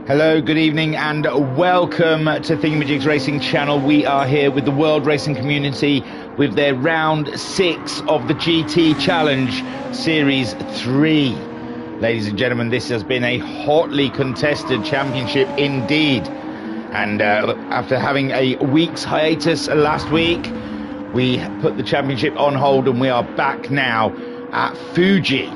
Hello, good evening, and welcome to Thingamajig's Racing Channel. We are here with the World Racing Community with their round 6 of the GT Challenge Series 3. Ladies and gentlemen, this has been a hotly contested championship indeed. And after having a week's hiatus last week, we put the championship on hold and we are back now at Fuji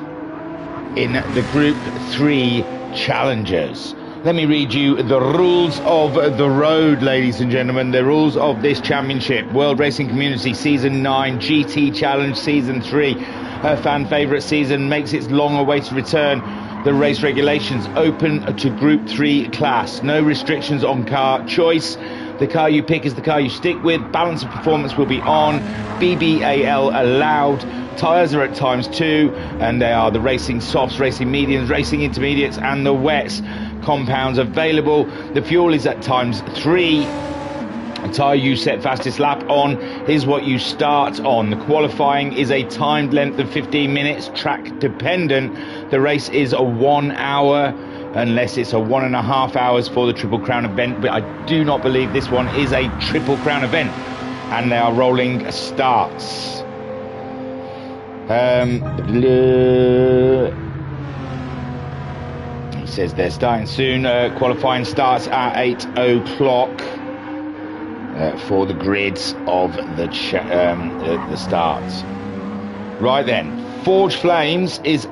in the Group 3 Challengers. Let me read you the rules of the road, ladies and gentlemen. The rules of this championship. World Racing Community Season 9, GT Challenge Season 3. Her fan favourite season makes its long-awaited return. The race regulations open to Group 3 class. No restrictions on car choice. The car you pick is the car you stick with. Balance of performance will be on. BBAL allowed. Tyres are at ×2, and they are the racing softs, racing mediums, racing intermediates, and the wets. Compounds available. The fuel is at ×3. A tyre you set fastest lap on is what you start on. The qualifying is a timed length of 15 minutes, track dependent. The race is a 1 hour, unless it's a 1.5 hours for the Triple Crown event, but I do not believe this one is a Triple Crown event. And they are rolling starts. He says they're starting soon. Qualifying starts at 8 o'clock for the grids of the starts. Right then, Forge Flames is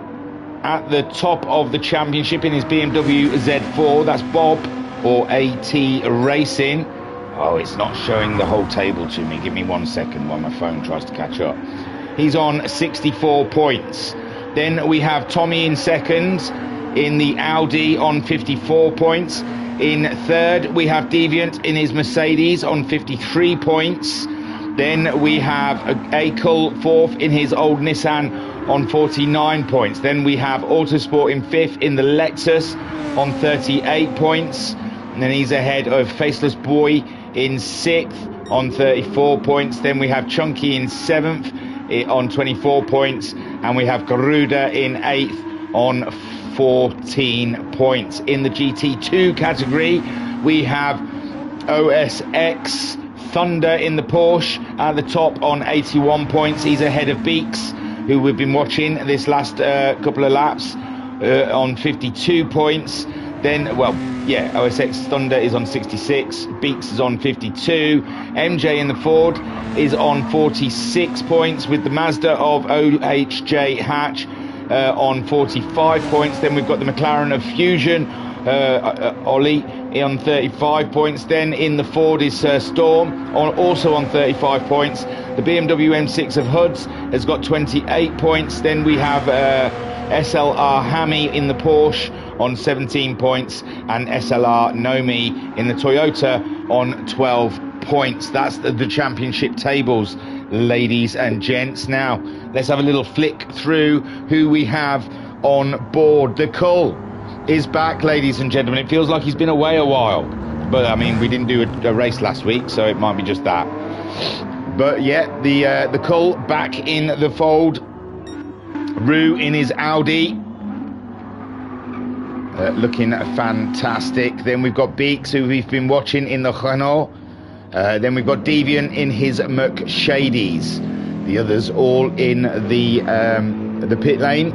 at the top of the championship in his BMW Z4. That's Bob, or AT Racing. Oh, it's not showing the whole table to me. Give me 1 second while my phone tries to catch up. He's on 64 points. Then we have Tommy in second in the Audi on 54 points. In third, we have Deviant in his Mercedes on 53 points. Then we have Akel fourth in his old Nissan on 49 points. Then we have Autosport in fifth in the Lexus on 38 points. And then he's ahead of Faceless Boy in sixth on 34 points. Then we have Chunky in seventh on 24 points. And we have Garuda in eighth on 14 points. In the GT2 category, we have OSX Thunder in the Porsche at the top on 81 points. He's ahead of Beaks, who we've been watching this last couple of laps, on 52 points. Then, OSX Thunder is on 66, Beaks is on 52. MJ in the Ford is on 46 points, with the Mazda of OHJ Hatch on 45 points. Then we've got the McLaren of Fusion, Ollie, on 35 points. Then in the Ford is Storm, also on 35 points. The BMW M6 of Hoods has got 28 points. Then we have SLR Hammy in the Porsche on 17 points, and SLR Nomi in the Toyota on 12 points. That's the championship tables, ladies and gents. Now, let's have a little flick through who we have on board. The Cull is back, ladies and gentlemen. It feels like he's been away a while, but I mean, we didn't do a race last week, so it might be just that. But yeah, the Cull back in the fold. Rue in his Audi, looking fantastic. Then we've got Beaks, who we've been watching in the Renault. Then we've got Deviant in his Mercedes. The others all in the pit lane,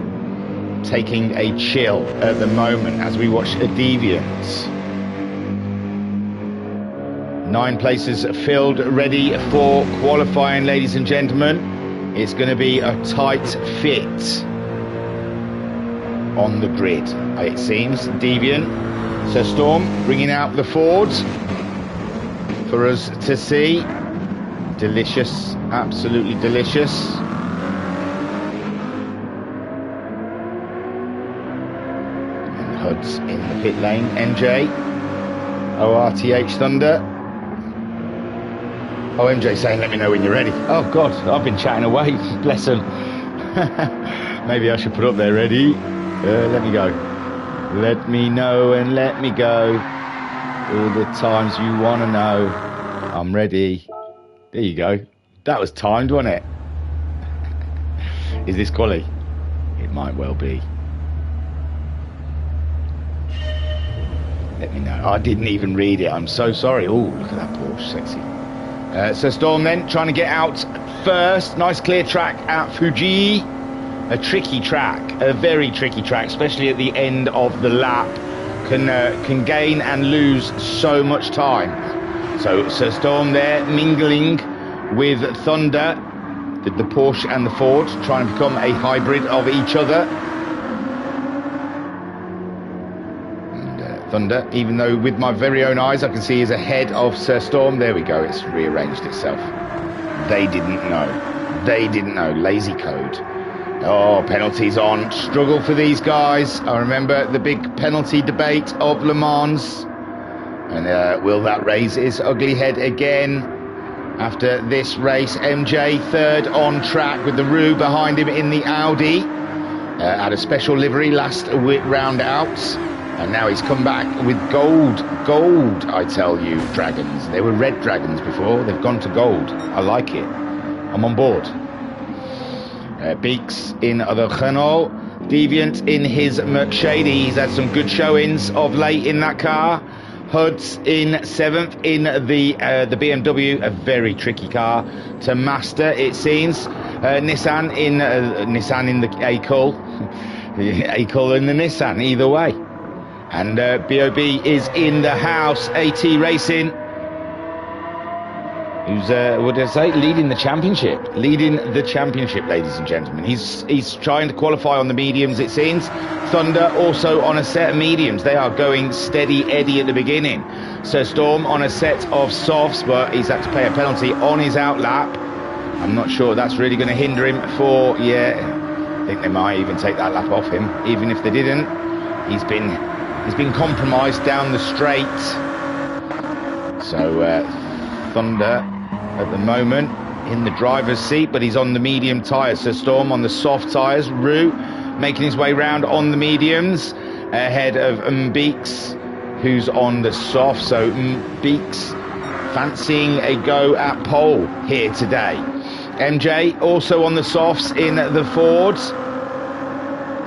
taking a chill at the moment as we watch a Deviant. 9 places filled, ready for qualifying, ladies and gentlemen. It's going to be a tight fit on the grid, it seems. Deviant. So Storm bringing out the Ford for us to see. Delicious, absolutely delicious. And Hoods in the pit lane. NJ, ORTH Thunder. Oh, MJ saying, let me know when you're ready. Oh, God, I've been chatting away. Bless him. Maybe I should put up there, ready? Let me go. Let me know and let me go. All the times you want to know. I'm ready. There you go. That was timed, wasn't it? Is this quali? It might well be. Let me know. I didn't even read it. I'm so sorry. Oh, look at that Porsche, sexy. So Storm then trying to get out first. Nice clear track at Fuji. A tricky track, a very tricky track, especially at the end of the lap. Can gain and lose so much time. So Storm there mingling with Thunder, the Porsche and the Ford, trying to become a hybrid of each other. Thunder, even though with my very own eyes I can see is ahead of Sir Storm. There we go, it's rearranged itself. They didn't know. They didn't know. Lazy code. Oh, penalties on. Struggle for these guys. I remember the big penalty debate of Le Mans. And will that raise its ugly head again? After this race, MJ third on track with the Roux behind him in the Audi. Had a special livery last round out. And now he's come back with gold, I tell you, dragons. They were red dragons before, they've gone to gold. I like it, I'm on board. Beeks in the Renault, Deviant in his Mercedes. He's had some good showings of late in that car. Hoods in 7th in the BMW, a very tricky car to master, it seems. Nissan in the Acol, Acol in the Nissan, either way. And BOB is in the house. AT Racing, who's what did I say, leading the championship, ladies and gentlemen. He's trying to qualify on the mediums, it seems. Thunder also on a set of mediums. They are going steady Eddie at the beginning. So Storm on a set of softs, but he's had to pay a penalty on his out lap. I'm not sure that's really going to hinder him for, I think they might even take that lap off him. Even if they didn't, he's been compromised down the straight. So Thunder at the moment in the driver's seat, but he's on the medium tyres. So Storm on the soft tyres. Roux making his way round on the mediums ahead of Beeks, who's on the soft. So Beeks fancying a go at pole here today. MJ also on the softs in the Fords.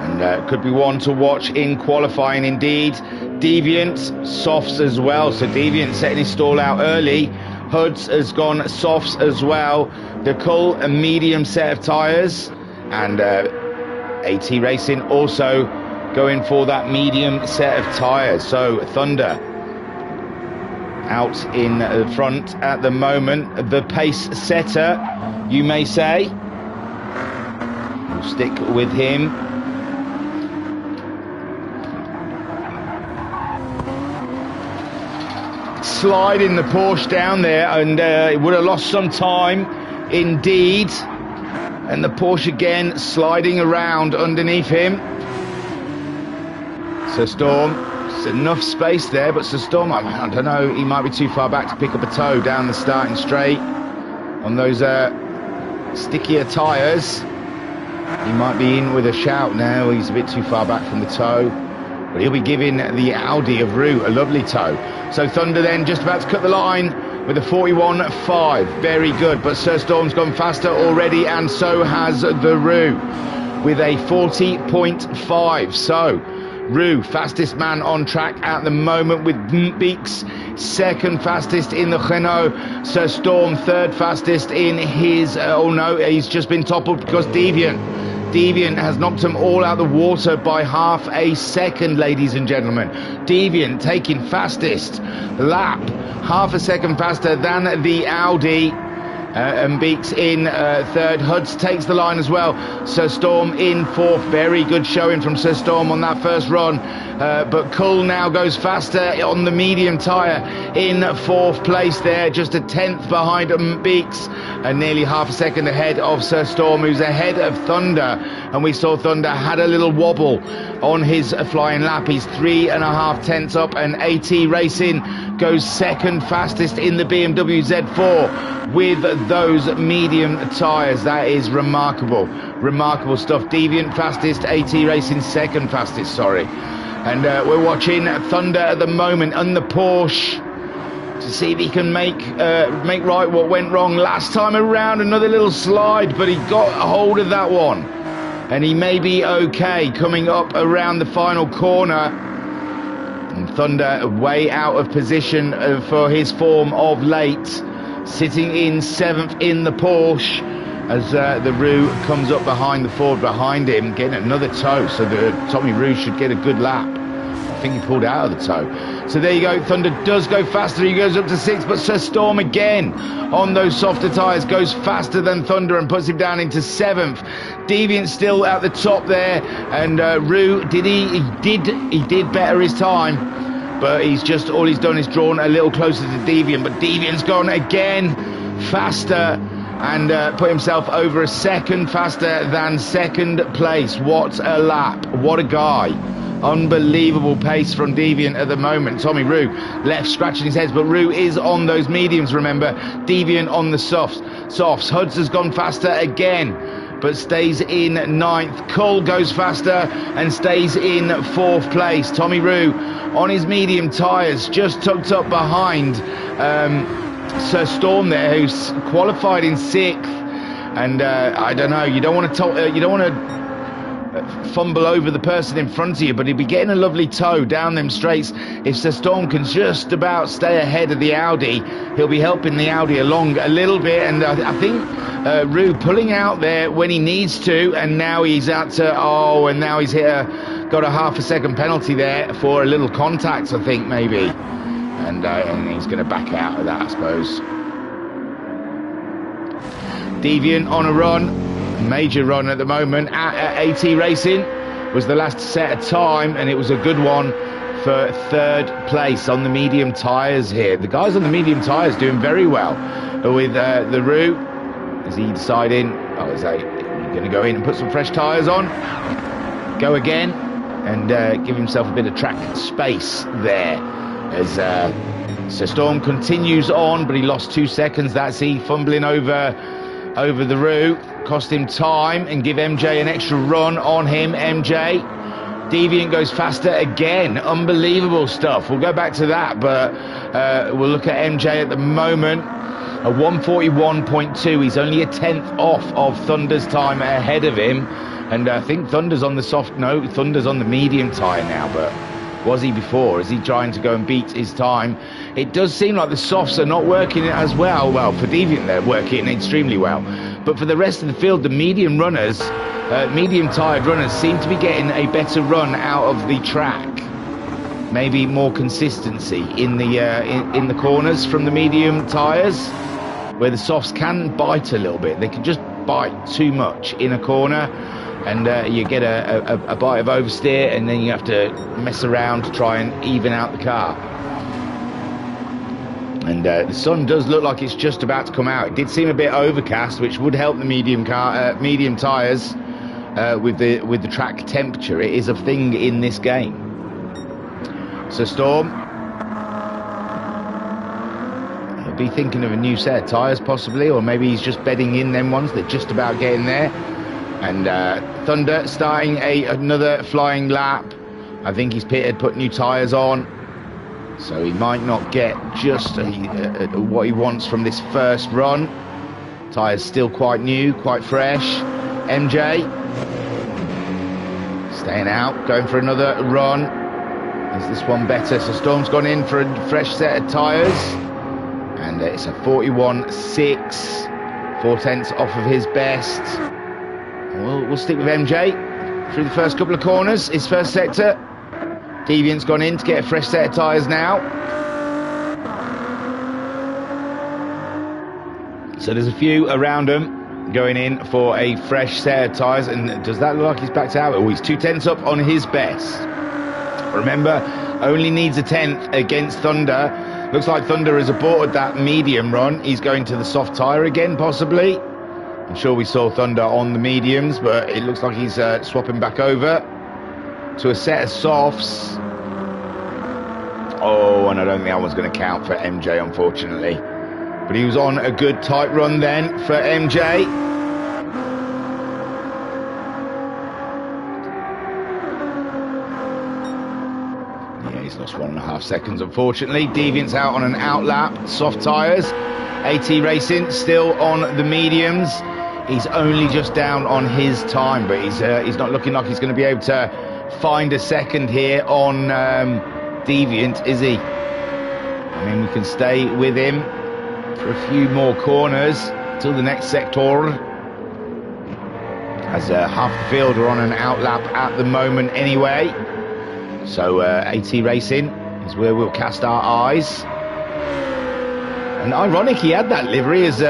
And could be one to watch in qualifying indeed. Deviant, softs as well. So Deviant setting his stall out early. Hoods has gone softs as well. The Cull, a medium set of tyres. And AT Racing also going for that medium set of tyres. So Thunder out in the front at the moment. The pace setter, you may say. We'll stick with him. Sliding the Porsche down there, and it would have lost some time indeed. And the Porsche again sliding around underneath him. So Storm, it's enough space there, but so Storm, I don't know, he might be too far back to pick up a toe down the starting straight on those stickier tyres. He might be in with a shout now. He's a bit too far back from the toe. But he'll be giving the Audi of Roux a lovely toe. So Thunder then just about to cut the line with a 41.5. Very good. But Sir Storm's gone faster already, and so has the Roux with a 40.5. So Roux, fastest man on track at the moment with Beeks, second fastest in the Renault. Sir Storm, third fastest in his... oh no, he's just been toppled because Deviant has knocked them all out of the water by half a second, ladies and gentlemen. Deviant taking fastest lap, half a second faster than the Audi. And Beeks in third. Hoods takes the line as well. Sir Storm in fourth. Very good showing from Sir Storm on that first run. But Cull now goes faster on the medium tyre in fourth place there. Just a tenth behind Beeks. And nearly half a second ahead of Sir Storm, who's ahead of Thunder. And we saw Thunder had a little wobble on his flying lap. He's 3.5 tenths up. And AT Racing goes second fastest in the BMW Z4 with those medium tyres. That is remarkable stuff. Deviant fastest, AT Racing second fastest, sorry. And we're watching Thunder at the moment on the Porsche to see if he can make right what went wrong last time around. Another little slide, but he got a hold of that one, and he may be okay coming up around the final corner. And Thunder way out of position for his form of late, sitting in 7th in the Porsche as the Roux comes up behind the Ford behind him, getting another tow, so the Tommy Roux should get a good lap. I think he pulled out of the tow. So there you go, Thunder does go faster, he goes up to 6th, but Sir Storm again on those softer tyres goes faster than Thunder and puts him down into 7th. Deviant still at the top there, and Roux, he did better his time, but all he's done is drawn a little closer to Deviant, but Deviant's gone again faster and put himself over a second faster than second place. What a lap, what a guy. Unbelievable pace from Deviant at the moment. Tommy Roux left scratching his head, but Roux is on those mediums, remember. Deviant on the softs. Hudds has gone faster again, but stays in 9th. Cull goes faster and stays in 4th place. Tommy Roux on his medium tyres, just tucked up behind Sir Storm there, who's qualified in 6th. And I don't know, you don't want to fumble over the person in front of you, but he'll be getting a lovely tow down them straights. If Sir Storm can just about stay ahead of the Audi, he'll be helping the Audi along a little bit. And I think Roux pulling out there when he needs to, and now he's got a half a second penalty there for a little contact, I think, maybe, and he's going to back out of that, I suppose. Deviant on a run, major run at the moment at AT Racing, was the last set of time, and it was a good one for 3rd place on the medium tyres here. The guys on the medium tyres doing very well with the Roux. Is he deciding, is he going to go in and put some fresh tyres on, go again, and give himself a bit of track space there as Sir Storm continues on, but he lost 2 seconds. That's he fumbling over the Roux, cost him time and give MJ an extra run on him. MJ, Deviant goes faster again, unbelievable stuff. We'll go back to that, but we'll look at MJ at the moment, a 141.2. He's only a 10th off of Thunder's time ahead of him, and I think Thunder's on the Thunder's on the medium tyre now, but was he before? Is he trying to go and beat his time? It does seem like the softs are not working as well. Well, for Deviant they're working extremely well, but for the rest of the field, the medium runners, medium-tired runners seem to be getting a better run out of the track. Maybe more consistency in the corners from the medium tyres, where the softs can bite a little bit. They can just bite too much in a corner, and you get a bite of oversteer, and then you have to mess around to try and even out the car. And the sun does look like it's just about to come out. It did seem a bit overcast, which would help the medium tyres with the track temperature. It is a thing in this game. So Storm, he'll be thinking of a new set of tyres possibly, or maybe he's just bedding in them ones that just about getting there. And Thunder starting another flying lap. I think he's pitted, put new tyres on, so he might not get just what he wants from this first run. Tyres still quite new, quite fresh. MJ staying out, going for another run. Is this one better? So Storm's gone in for a fresh set of tyres, and it's a 41.6, 4/10 off of his best. We'll stick with MJ through the first couple of corners, his first sector. Deviant's gone in to get a fresh set of tyres now. So there's a few around him going in for a fresh set of tyres, and does that look like he's backed out? Oh, he's 2/10 up on his best. Remember, only needs a 10th against Thunder. Looks like Thunder has aborted that medium run. He's going to the soft tyre again, possibly. I'm sure we saw Thunder on the mediums, but it looks like he's swapping back over to a set of softs. Oh, and I don't think that one's going to count for MJ, unfortunately. But he was on a good tight run then for MJ. Yeah, he's lost 1.5 seconds, unfortunately. Deviant's out on an outlap, soft tyres. AT Racing still on the mediums. He's only just down on his time, but he's not looking like he's going to be able to find a second here on deviant, is he? I mean, we can stay with him for a few more corners till the next sector, as half the field are on an outlap at the moment anyway. So AT Racing is where we'll cast our eyes. And ironic, he had that livery as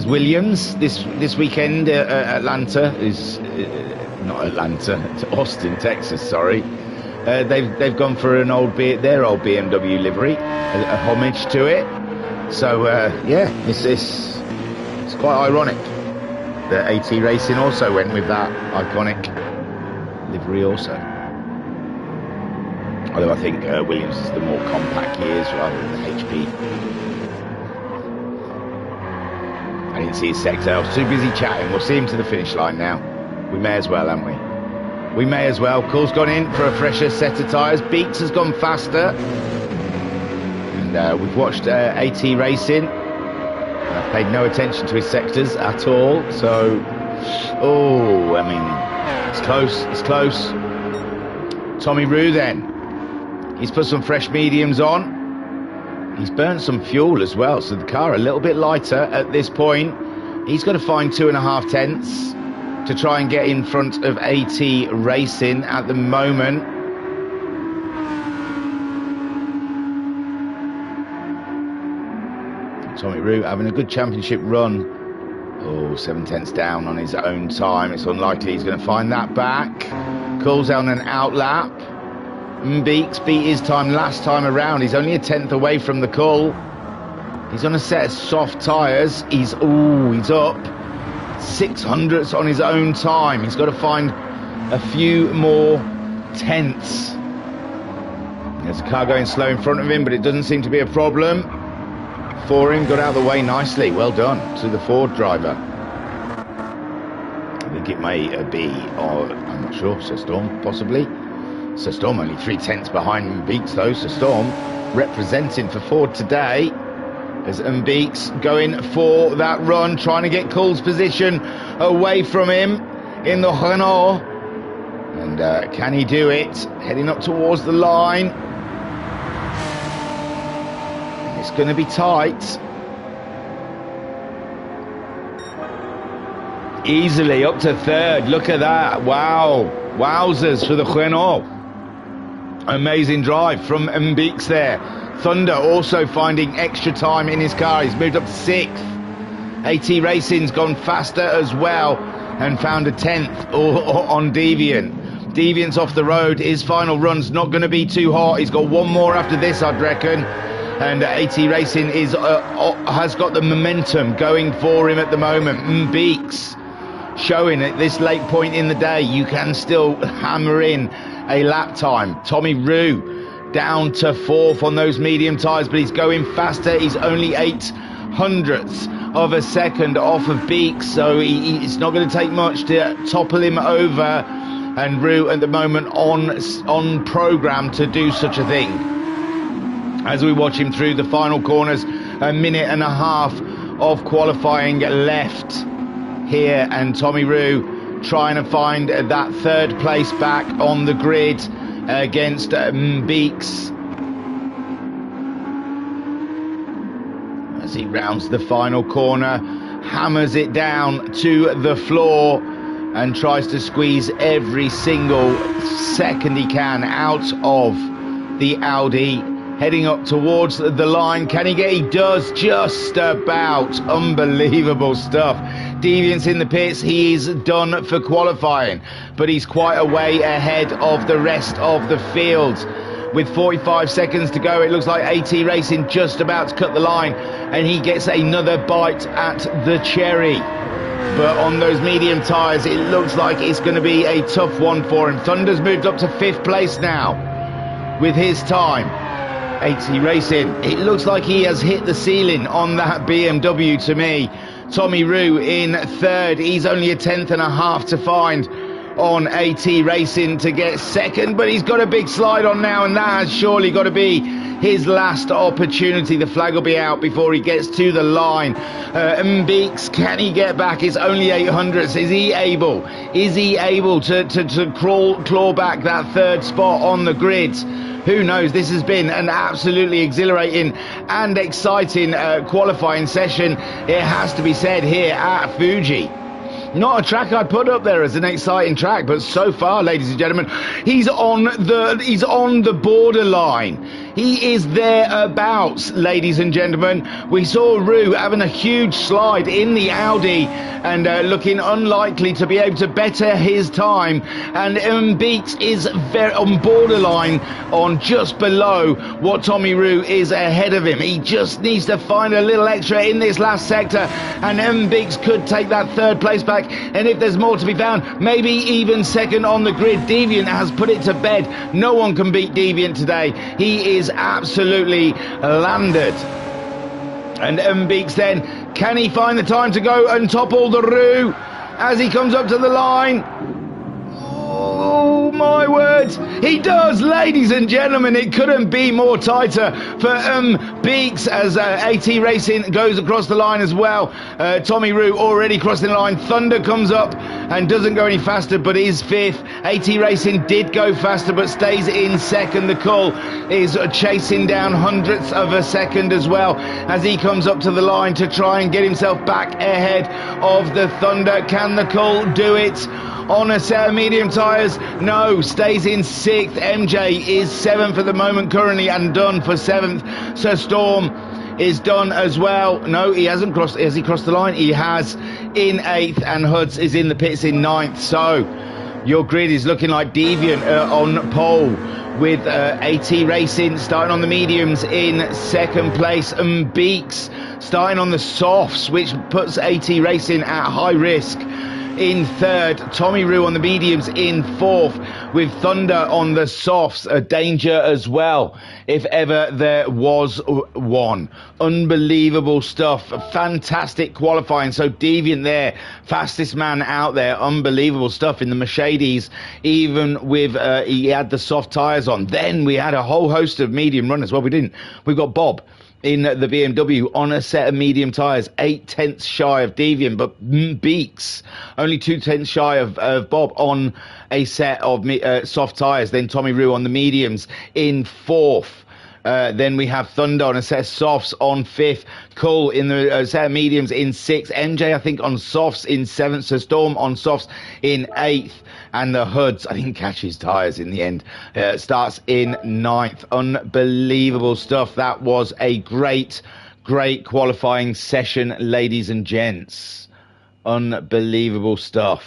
Williams this weekend. Atlanta is not Atlanta, it's Austin, Texas. Sorry, they've gone for their old BMW livery, a homage to it. So yeah, it's quite ironic that AT Racing also went with that iconic livery also. Although I think Williams is the more compact years rather than the HP. I didn't see his sector. I was too busy chatting. We'll see him to the finish line now. We may as well, haven't we? We may as well. Cole's gone in for a fresher set of tyres. Beeks has gone faster. And we've watched AT Racing. I've paid no attention to his sectors at all. So, oh, I mean, it's close. It's close. Tommy Rue then. He's put some fresh mediums on. He's burnt some fuel as well, so the car a little bit lighter at this point. He's got to find 2.5 tenths to try and get in front of AT Racing at the moment. Tommy Rue having a good championship run. Oh, 7 tenths down on his own time. It's unlikely he's going to find that back. Calls on an outlap. Beeks beat his time last time around. He's only a tenth away from the call. He's on a set of soft tyres. He's up 600ths on his own time. He's got to find a few more tenths. There's a car going slow in front of him, but it doesn't seem to be a problem for him. Got out of the way nicely. Well done to the Ford driver. I think it may be, I'm not sure, Sir Storm possibly. Sir Storm only 3 tenths behind Beeks though. Sir Storm representing for Ford today, as Beeks going for that run, trying to get Cole's position away from him in the Renault. And can he do it? Heading up towards the line. And it's going to be tight. Easily up to third. Look at that. Wow. Wowzers for the Renault. Amazing drive from Beeks there. Thunder also finding extra time in his car. He's moved up to 6th. AT Racing's gone faster as well and found a 10th on Deviant. Deviant's off the road. His final run's not going to be too hot. He's got one more after this, I'd reckon. And AT Racing has got the momentum going for him at the moment. Beeks showing at this late point in the day you can still hammer in a lap time. Tommy Rue down to 4th on those medium tyres, but he's going faster. He's only 0.08 of a second off of Beeks, so it's not going to take much to topple him over. And Rue at the moment on programme to do such a thing. As we watch him through the final corners, 1.5 minutes of qualifying left here, and Tommy Rue trying to find that 3rd place back on the grid against Beeks as he rounds the final corner, hammers it down to the floor and tries to squeeze every single second he can out of the Audi, heading up towards the line. Can he get? He does, just about. Unbelievable stuff. Deviant's in the pits. He is done for qualifying, but he's quite a way ahead of the rest of the field. With 45 seconds to go, it looks like AT Racing just about to cut the line, and he gets another bite at the cherry. But on those medium tyres, it looks like it's going to be a tough one for him. Thunder's moved up to 5th place now with his time. AT Racing, it looks like he has hit the ceiling on that BMW to me. Tommy Rue in 3rd. He's only 1.5 tenths to find on AT Racing to get 2nd, but he's got a big slide on now, and that has surely got to be his last opportunity. The flag will be out before he gets to the line. Mbeeks, can he get back? It's only 800s. Is he able? Is he able to claw back that third spot on the grids? Who knows? This has been an absolutely exhilarating and exciting qualifying session, it has to be said, here at Fuji. Not a track I'd put up there as an exciting track, but so far, ladies and gentlemen, he's on the borderline. He is thereabouts, ladies and gentlemen. We saw Roux having a huge slide in the Audi and looking unlikely to be able to better his time. And Mbeeks is very on borderline, on just below what Tommy Roux is ahead of him. He just needs to find a little extra in this last sector, and Mbeeks could take that third place back. And if there's more to be found, maybe even second on the grid. Deviant has put it to bed. No one can beat Deviant today. He is absolutely landed. And Mbeeks then, can he find the time to go and topple the Roux as he comes up to the line? Oh my words, he does, ladies and gentlemen. It couldn't be more tighter for Mbeeks as AT Racing goes across the line as well. Tommy Roux already crossing the line. Thunder comes up and doesn't go any faster, but is fifth. AT Racing did go faster but stays in second. The Cull is chasing down hundredths of a second as well as he comes up to the line to try and get himself back ahead of the Thunder. Can the Cull do it on a set of medium tyres? No, stays in sixth. MJ is seventh at the moment currently and done for seventh. Sir Storm is done as well. No, he hasn't crossed. Has he crossed the line? He has, in eighth, and Hoods is in the pits in ninth. So your grid is looking like Deviant on pole, with AT Racing starting on the mediums in second place, and Mbeeks starting on the softs, which puts AT Racing at high risk, in third. Tommy Roux on the mediums in fourth, with Thunder on the softs, a danger as well if ever there was one. Unbelievable stuff, fantastic qualifying. So Deviant there, fastest man out there. Unbelievable stuff in the Mercedes, even with he had the soft tyres on. Then we had a whole host of medium runners. Well, we didn't. We've got Bob in the BMW on a set of medium tyres, 8/10 shy of Deviant, but Mbeeks only 2/10 shy of Bob on a set of soft tyres. Then Tommy Roux on the mediums in fourth. Then we have Thunder on a set of softs on fifth. Cull in the set of mediums in sixth. MJ, I think, on softs in seventh. So Storm on softs in eighth. And the Hoods, I didn't catch his tyres in the end, starts in ninth. Unbelievable stuff. That was a great qualifying session, ladies and gents. Unbelievable stuff.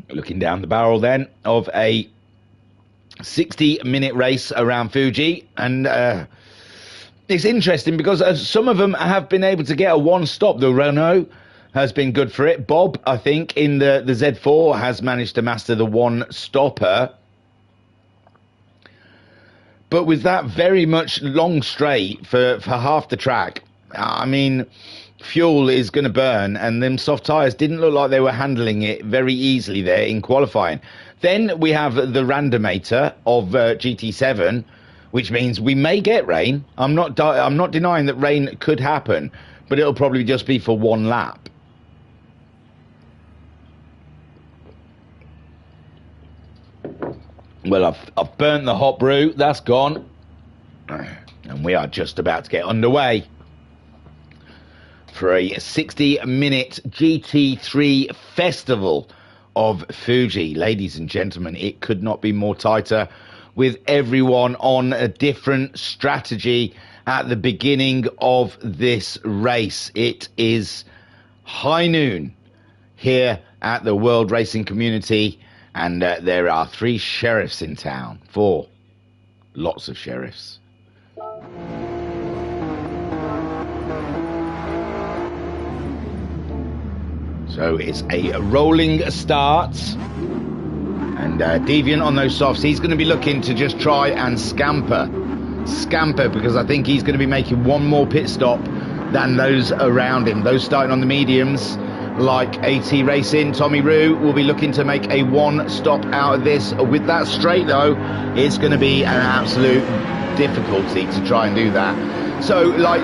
Looking down the barrel then of a 60-minute race around Fuji, and it's interesting because some of them have been able to get a one-stop. The Renault has been good for it. Bob, I think, in the Z4 has managed to master the one-stopper. But with that very much long straight for half the track, I mean, fuel is going to burn, and them soft tyres didn't look like they were handling it very easily there in qualifying. Then we have the randomator of GT7, which means we may get rain. I'm not denying that rain could happen, but it'll probably just be for one lap. Well, I've burnt the hot brew. That's gone. And we are just about to get underway for a 60-minute GT3 festival of Fuji. Ladies and gentlemen, it could not be more tighter, with everyone on a different strategy at the beginning of this race. It is high noon here at the World Racing Community, and there are 3 sheriffs in town. 4. Lots of sheriffs. So it's a rolling start, and Deviant on those softs, he's going to be looking to just try and scamper, because I think he's going to be making one more pit stop than those around him. Those starting on the mediums, like AT Racing, Tommy Roo will be looking to make a one-stop out of this. With that straight, though, it's going to be an absolute difficulty to try and do that. So, like,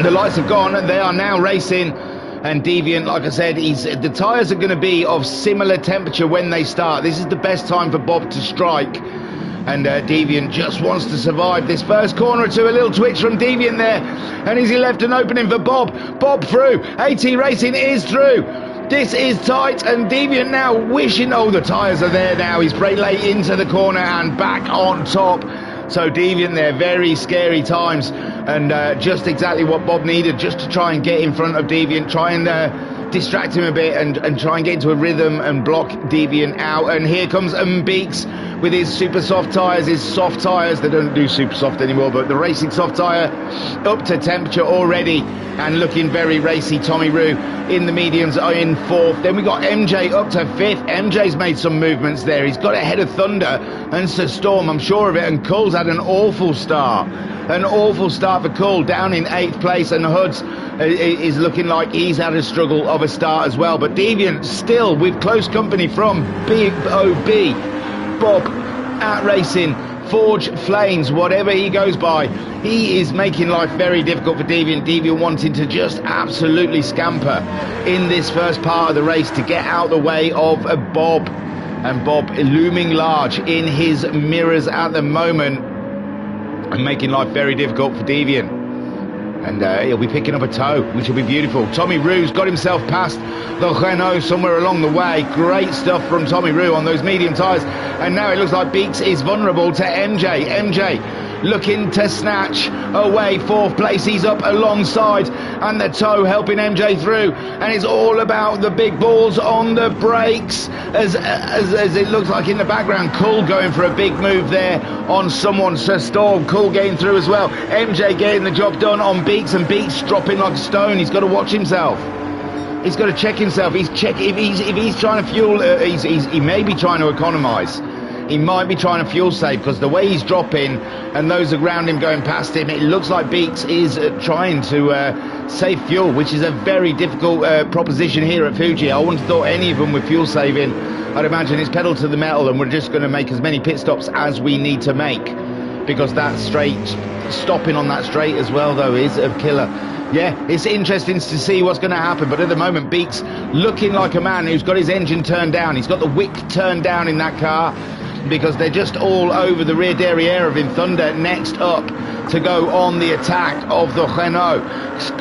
the lights have gone, and they are now racing. And Deviant, like I said, the tyres are going to be of similar temperature when they start. This is the best time for Bob to strike. And Deviant just wants to survive this first corner or two. A little twitch from Deviant there. And is he left an opening for Bob? Bob through. AT Racing is through. This is tight, and Deviant now wishing, oh, the tyres are there now. He's brake late into the corner and back on top. So Deviant there, very scary times, and just exactly what Bob needed, just to try and get in front of Deviant, try and distract him a bit and try and get into a rhythm and block Deviant out. And here comes Beeks with his super soft tyres, his soft tyres. They don't do super soft anymore, but the racing soft tyre up to temperature already and looking very racy. Tommy Roo in the mediums are in fourth. Then we got MJ up to fifth. MJ's made some movements there. He's got ahead of Thunder and Sir Storm, I'm sure of it. And Cole's had an awful start. An awful start for Cole, down in 8th place, and Hoods is looking like he's had a struggle of a start as well. But Deviant still with close company from BOB, Bob at Racing, Forge Flames, whatever he goes by. He is making life very difficult for Deviant. Deviant wanting to just absolutely scamper in this first part of the race to get out the way of Bob. And Bob looming large in his mirrors at the moment and making life very difficult for Deviant. And he'll be picking up a toe, which will be beautiful. Tommy Roo's got himself past the Renault somewhere along the way. Great stuff from Tommy Roo on those medium tyres. And now it looks like Beeks is vulnerable to MJ. MJ looking to snatch away 4th place. He's up alongside, and the toe helping MJ through. And it's all about the big balls on the brakes, as it looks like in the background. Cool going for a big move there on someone. Sir Storm, Cool getting through as well. MJ getting the job done on Beeks, and Beeks dropping like a stone. He's got to watch himself. He's got to check himself. If he's trying to fuel, he may be trying to economise. He might be trying to fuel save, because the way he's dropping and those around him going past him, it looks like Beeks is trying to save fuel, which is a very difficult proposition here at Fuji. I wouldn't have thought any of them were fuel saving. I'd imagine it's pedal to the metal, and we're just going to make as many pit stops as we need to make, because that straight, stopping on that straight as well, though, is a killer. Yeah, it's interesting to see what's going to happen, but at the moment, Beeks looking like a man who's got his engine turned down. He's got the wick turned down in that car, because they're just all over the rear derriere of him. Thunder next up to go on the attack of the Renault.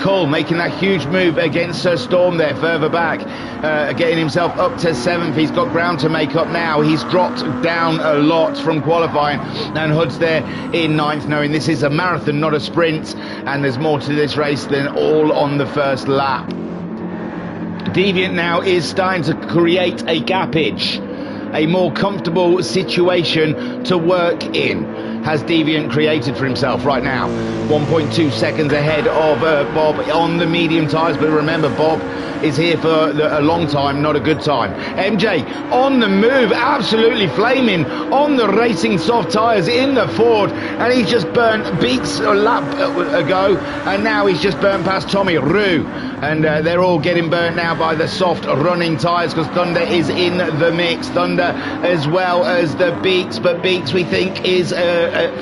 Cole making that huge move against Sir Storm there further back, getting himself up to 7th. He's got ground to make up now. He's dropped down a lot from qualifying, and Hood's there in 9th, knowing this is a marathon, not a sprint, and there's more to this race than all on the first lap. Deviant now is starting to create a gappage, a more comfortable situation to work in, has Deviant created for himself right now. 1.2 seconds ahead of Bob on the medium tyres, but remember, Bob is here for a long time, not a good time. MJ on the move, absolutely flaming on the racing soft tyres in the Ford, and he's just burnt Beeks a lap ago, and now he's just burnt past Tommy Roo, and they're all getting burnt now by the soft running tyres, because Thunder is in the mix. Thunder as well as the Beeks, but Beeks we think is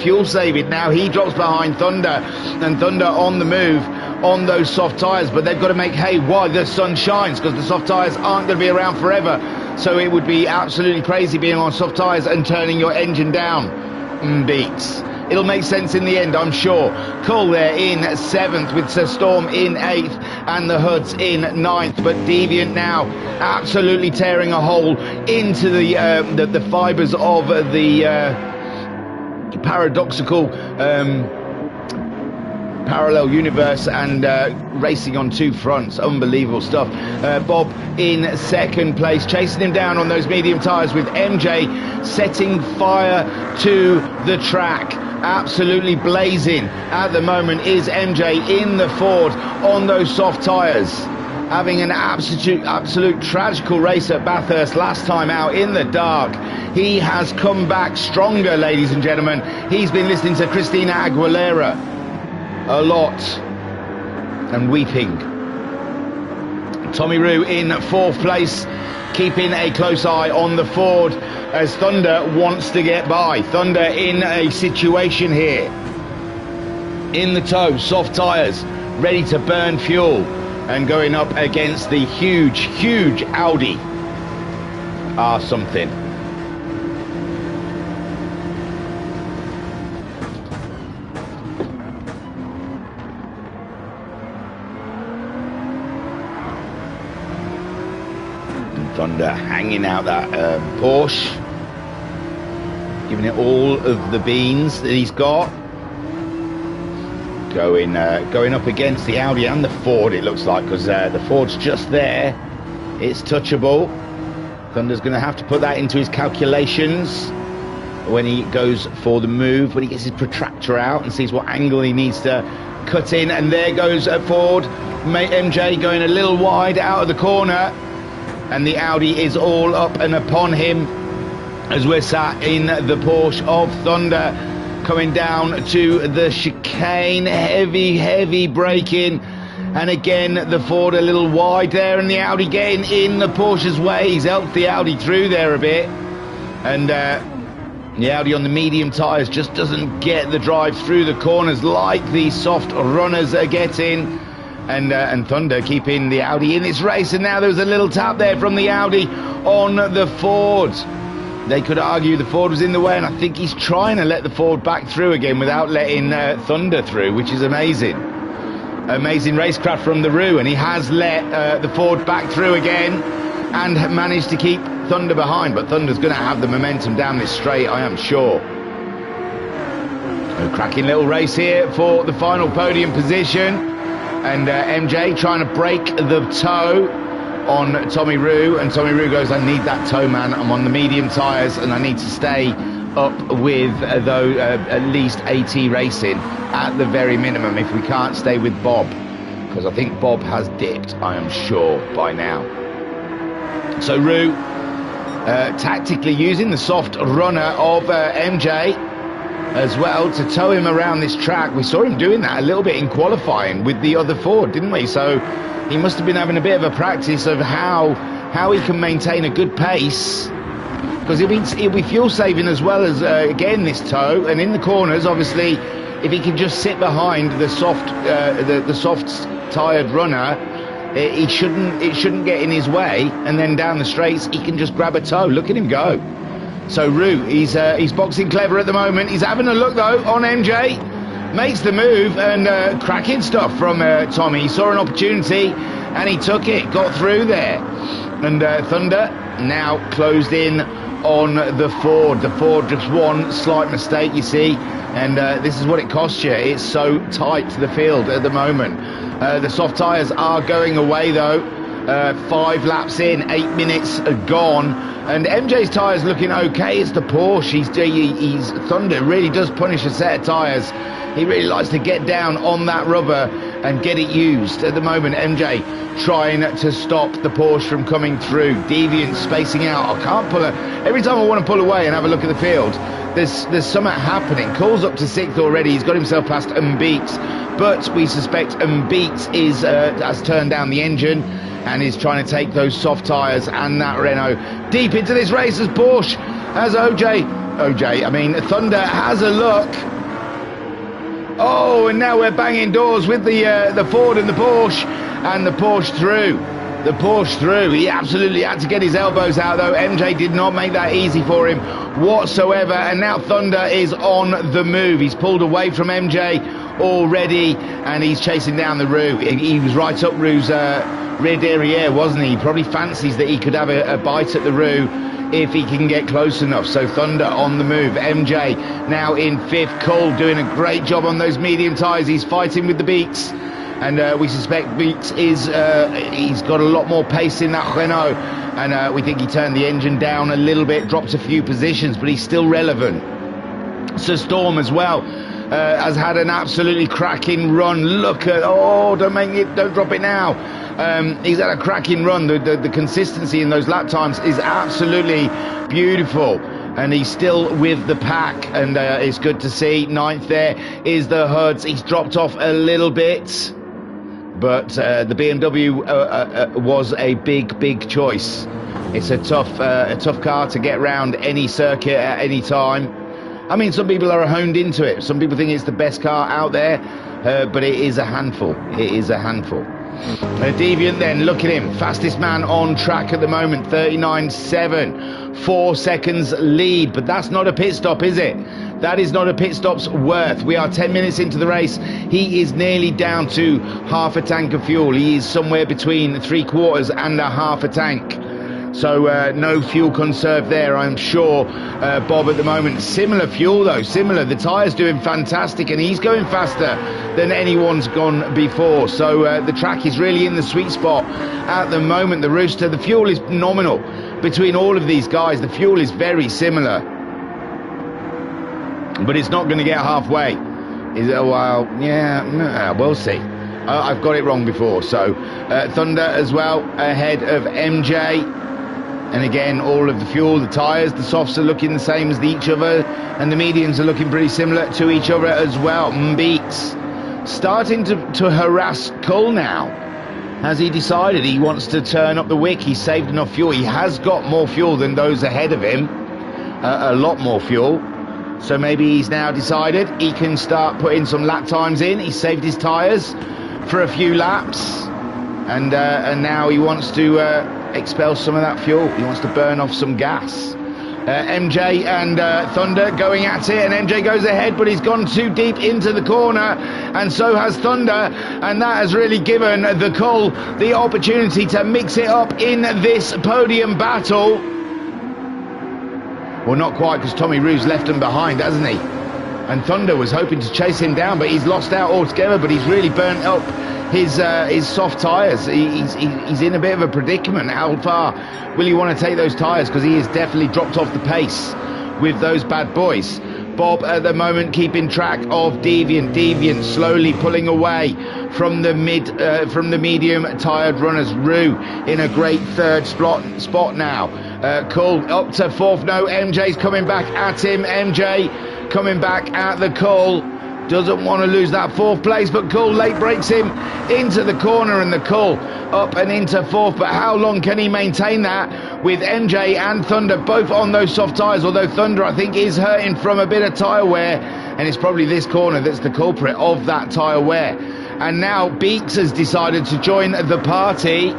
fuel saving. Now he drops behind Thunder, and Thunder on the move on those soft tyres, but they've got to make hay while the sun shines, because the soft tyres aren't going to be around forever. So it would be absolutely crazy being on soft tyres and turning your engine down. Beeks. It'll make sense in the end, I'm sure. Cole there in 7th, with Sir Storm in 8th, and the Hoods in 9th. But Deviant now absolutely tearing a hole into the fibres of the paradoxical parallel universe, and racing on 2 fronts. Unbelievable stuff. Bob in 2nd place, chasing him down on those medium tyres, with MJ setting fire to the track. Absolutely blazing at the moment is MJ in the Ford on those soft tyres, having an absolute tragical race at Bathurst last time out in the dark. He has come back stronger, ladies and gentlemen. He's been listening to Christina Aguilera a lot, and weeping. Tommy Roo in 4th place, keeping a close eye on the Ford as Thunder wants to get by. Thunder in a situation here. In the tow, soft tyres, ready to burn fuel, and going up against the huge Audi R-something. Thunder hanging out that Porsche, giving it all of the beans that he's got. Going up against the Audi and the Ford, it looks like, because the Ford's just there. It's touchable. Thunder's going to have to put that into his calculations when he goes for the move, when he gets his protractor out and sees what angle he needs to cut in. And there goes Ford. MJ going a little wide out of the corner. And the Audi is all up and upon him as we're sat in the Porsche of Thunder, coming down to the chicane. Heavy braking, and again the Ford a little wide there, and the Audi getting in the Porsche's way. He's helped the Audi through there a bit, and the Audi on the medium tyres just doesn't get the drive through the corners like these soft runners are getting. And Thunder keeping the Audi in this race, and now there was a little tap there from the Audi on the Ford. They could argue the Ford was in the way, and I think he's trying to let the Ford back through again without letting Thunder through, which is amazing. Amazing racecraft from the Roo, and he has let the Ford back through again and managed to keep Thunder behind, but Thunder's going to have the momentum down this straight, I am sure. A cracking little race here for the final podium position. And MJ trying to break the toe on Tommy Roo, and Tommy Roo goes, I need that toe, man. I'm on the medium tyres and I need to stay up with at least AT Racing at the very minimum if we can't stay with Bob, because I think Bob has dipped, I am sure, by now. So Roo tactically using the soft runner of MJ as well to tow him around this track. We saw him doing that a little bit in qualifying with the other Ford, didn't we? So he must have been having a bit of a practice of how he can maintain a good pace, because he'll be fuel saving as well as again this tow, and in the corners obviously if he can just sit behind the soft tired runner, it shouldn't get in his way, and then down the straights he can just grab a tow. Look at him go. So Roo, he's boxing clever at the moment. He's having a look though on MJ, makes the move, and cracking stuff from Tommy. He saw an opportunity and he took it, got through there. And Thunder now closed in on the Ford. The Ford just one slight mistake, you see, and this is what it costs you. It's so tight to the field at the moment. The soft tyres are going away though. 5 laps in, 8 minutes gone, and MJ's tyres looking okay. It's the Porsche. He's Thunder really does punish a set of tyres. He really likes to get down on that rubber and get it used. At the moment, MJ trying to stop the Porsche from coming through. Deviant spacing out. I can't pull every time I want to pull away and have a look at the field, there's something happening. Cole's up to 6th already. He's got himself past Umbeats, but we suspect Umbeats has turned down the engine and is trying to take those soft tyres and that Renault deep into this race as Porsche, as Thunder has a look. Oh, and now we're banging doors with the Ford and the Porsche, and the Porsche through. The Porsche through. He absolutely had to get his elbows out though. MJ did not make that easy for him whatsoever, and now Thunder is on the move. He's pulled away from MJ already, and he's chasing down the Roo. He was right up Roo's rear derriere, wasn't he? He probably fancies that he could have a bite at the Roo if he can get close enough. So Thunder on the move. MJ now in 5th. Cole doing a great job on those medium tyres. He's fighting with the Beaks, and we suspect Beaks is he's got a lot more pace in that Renault, and we think he turned the engine down a little bit, dropped a few positions, but he's still relevant. So Storm as well has had an absolutely cracking run. Look at, oh, don't drop it now. He's had a cracking run. The consistency in those lap times is absolutely beautiful, and he's still with the pack, and it's good to see. 9th there is the Hoods. He's dropped off a little bit. but the BMW was a big choice. It's a tough car to get round any circuit at any time. I mean, some people are honed into it. Some people think it's the best car out there, but it is a handful. It is a handful. Deviant then, look at him, fastest man on track at the moment, 39.7, 4 seconds lead, but that's not a pit stop, is it? That is not a pit stop's worth. We are 10 minutes into the race. He is nearly down to half a tank of fuel. He is somewhere between 3/4 and a half a tank. So no fuel conserved there, I'm sure. Bob at the moment, similar fuel though, similar. The tyre's doing fantastic and he's going faster than anyone's gone before. So the track is really in the sweet spot at the moment. The Rooster, the fuel is nominal between all of these guys. The fuel is very similar, but it's not going to get halfway. Is it? Well, yeah, we'll see. I've got it wrong before. So Thunder as well ahead of MJ. And again, all of the fuel, the tyres, the softs are looking the same as each other, and the mediums are looking pretty similar to each other as well. Mbeeks starting to harass Cull now. Has he decided he wants to turn up the wick? He's saved enough fuel. He has got more fuel than those ahead of him, a lot more fuel. So maybe he's now decided he can start putting some lap times in. He saved his tyres for a few laps, and now he wants to expel some of that fuel. He wants to burn off some gas. MJ and Thunder going at it, and MJ goes ahead, but he's gone too deep into the corner, and so has Thunder, and that has really given the Cull the opportunity to mix it up in this podium battle. Well, not quite, because Tommy Roo's left him behind, hasn't he? And Thunder was hoping to chase him down, but he's lost out altogether. But he's really burnt up his soft tyres. He's in a bit of a predicament. How far will he want to take those tyres? Because he has definitely dropped off the pace with those bad boys. Bob at the moment keeping track of Deviant. Deviant slowly pulling away from the medium tired runners. Roo in a great third spot now. Cull up to fourth. No, MJ's coming back at him. MJ coming back at the Cull. Doesn't want to lose that fourth place, but Cull late breaks him into the corner, and the Cull up and into fourth. But how long can he maintain that with MJ and Thunder both on those soft tyres? Although Thunder, I think, is hurting from a bit of tyre wear, and it's probably this corner that's the culprit of that tyre wear. And now Beeks has decided to join the party,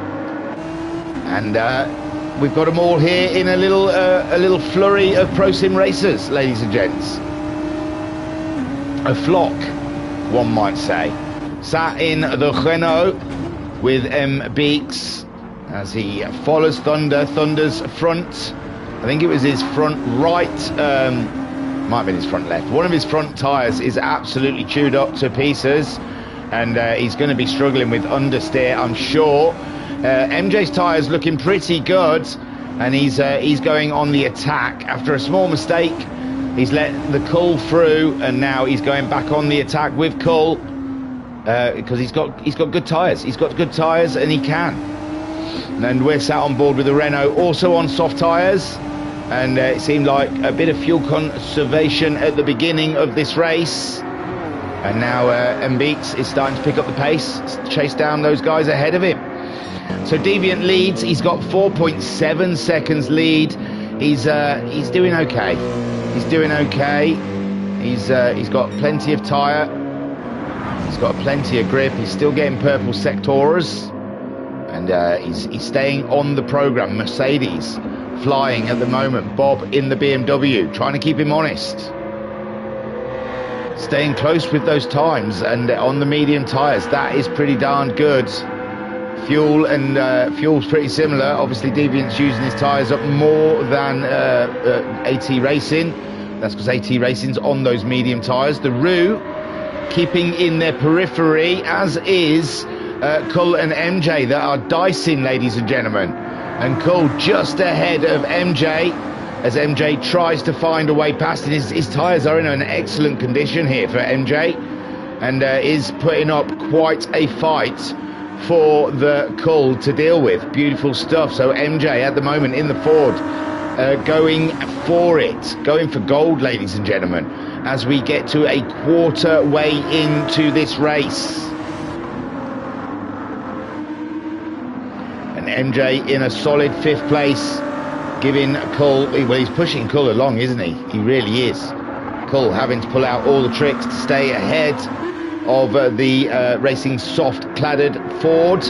and we've got them all here in a little flurry of Pro Sim racers, ladies and gents. A flock, one might say. Sat in the Renault with Beeks as he follows Thunder. Thunder's front, I think it was his front right, might have been his front left. One of his front tyres is absolutely chewed up to pieces, and he's going to be struggling with understeer, I'm sure. MJ's tyres looking pretty good, and he's going on the attack after a small mistake. He's let the Cull through, and now he's going back on the attack with Cull because he's got good tyres. He's got good tyres, and he can. And we're sat on board with the Renault, also on soft tyres, and it seemed like a bit of fuel conservation at the beginning of this race. And now Mbeeks is starting to pick up the pace, chase down those guys ahead of him. So Deviant leads. He's got 4.7 seconds lead. He's doing okay. He's doing okay. He's got plenty of tyre. He's got plenty of grip. He's still getting purple sectors, and he's staying on the program. Mercedes flying at the moment. Bob in the BMW, trying to keep him honest. Staying close with those times, and on the medium tyres, that is pretty darn good. Fuel and fuel's pretty similar. Obviously Deviant's using his tyres up more than AT Racing. That's because AT Racing's on those medium tyres. The Roo keeping in their periphery, as is Cull and MJ, that are dicing, ladies and gentlemen. And Cull just ahead of MJ as MJ tries to find a way past. And his tyres are in an excellent condition here for MJ, and is putting up quite a fight for the Cull to deal with. Beautiful stuff. So MJ at the moment in the Ford, going for it, going for gold, ladies and gentlemen, as we get to a quarter way into this race. MJ in a solid 5th place, giving Cull, well, he's pushing Cull along, isn't he? He really is. Cull having to pull out all the tricks to stay ahead of the racing soft-cladded Ford.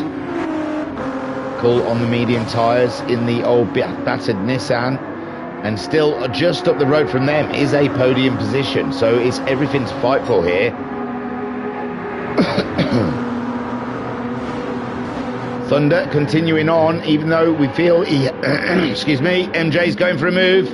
Cull on the medium tyres in the old battered Nissan, and still just up the road from them is a podium position, so it's everything to fight for here. Thunder continuing on, even though we feel he excuse me, MJ's going for a move,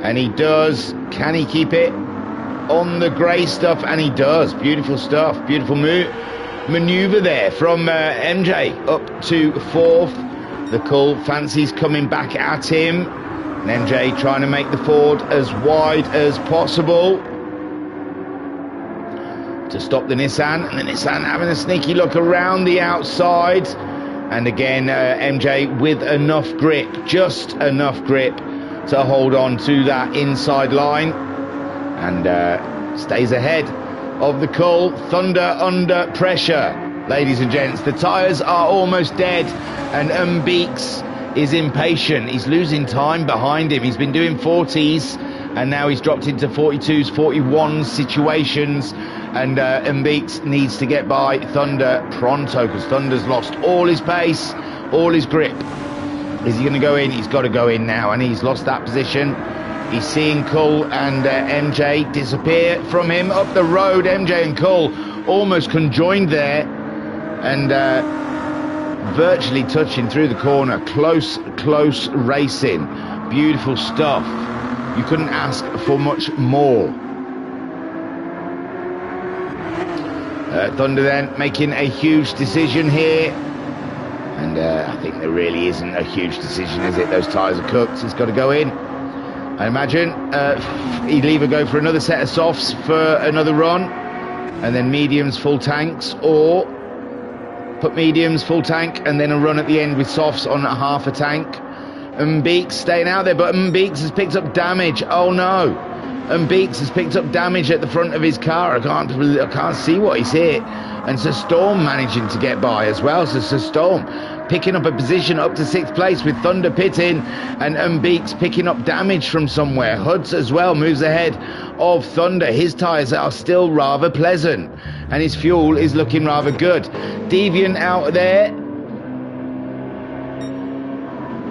and he does. Can he keep it on the grey stuff? And he does. Beautiful stuff, beautiful manoeuvre there from MJ up to 4th. The Cull fancies coming back at him, and MJ trying to make the Ford as wide as possible to stop the Nissan, and the Nissan having a sneaky look around the outside. And again, MJ with enough grip, just enough grip to hold on to that inside line, and stays ahead of the Cull. Thunder under pressure, ladies and gents. The tyres are almost dead, and Beeks is impatient. He's losing time behind him. He's been doing 40s, and now he's dropped into 42s, 41s situations, and Beeks needs to get by Thunder pronto, because Thunder's lost all his pace, all his grip. Is he going to go in? He's got to go in now, and he's lost that position. He's seeing Cull and MJ disappear from him up the road. MJ and Cull almost conjoined there, and virtually touching through the corner. Close racing. Beautiful stuff. You couldn't ask for much more. Thunder then making a huge decision here, and I think there really isn't a huge decision, is it? Those tyres are cooked. He's got to go in. I imagine he'll either go for another set of softs for another run, and then mediums full tanks, or put mediums full tank and then a run at the end with softs on half a tank. Beeks staying out there, but Beeks has picked up damage. Oh no, Beeks has picked up damage at the front of his car. I can't see what he's hit. And Sir Storm managing to get by as well. So Sir Storm picking up a position up to 6th place with Thunder pitting, and Beeks picking up damage from somewhere. Huds as well moves ahead of Thunder. His tyres are still rather pleasant, and his fuel is looking rather good. Deviant out there.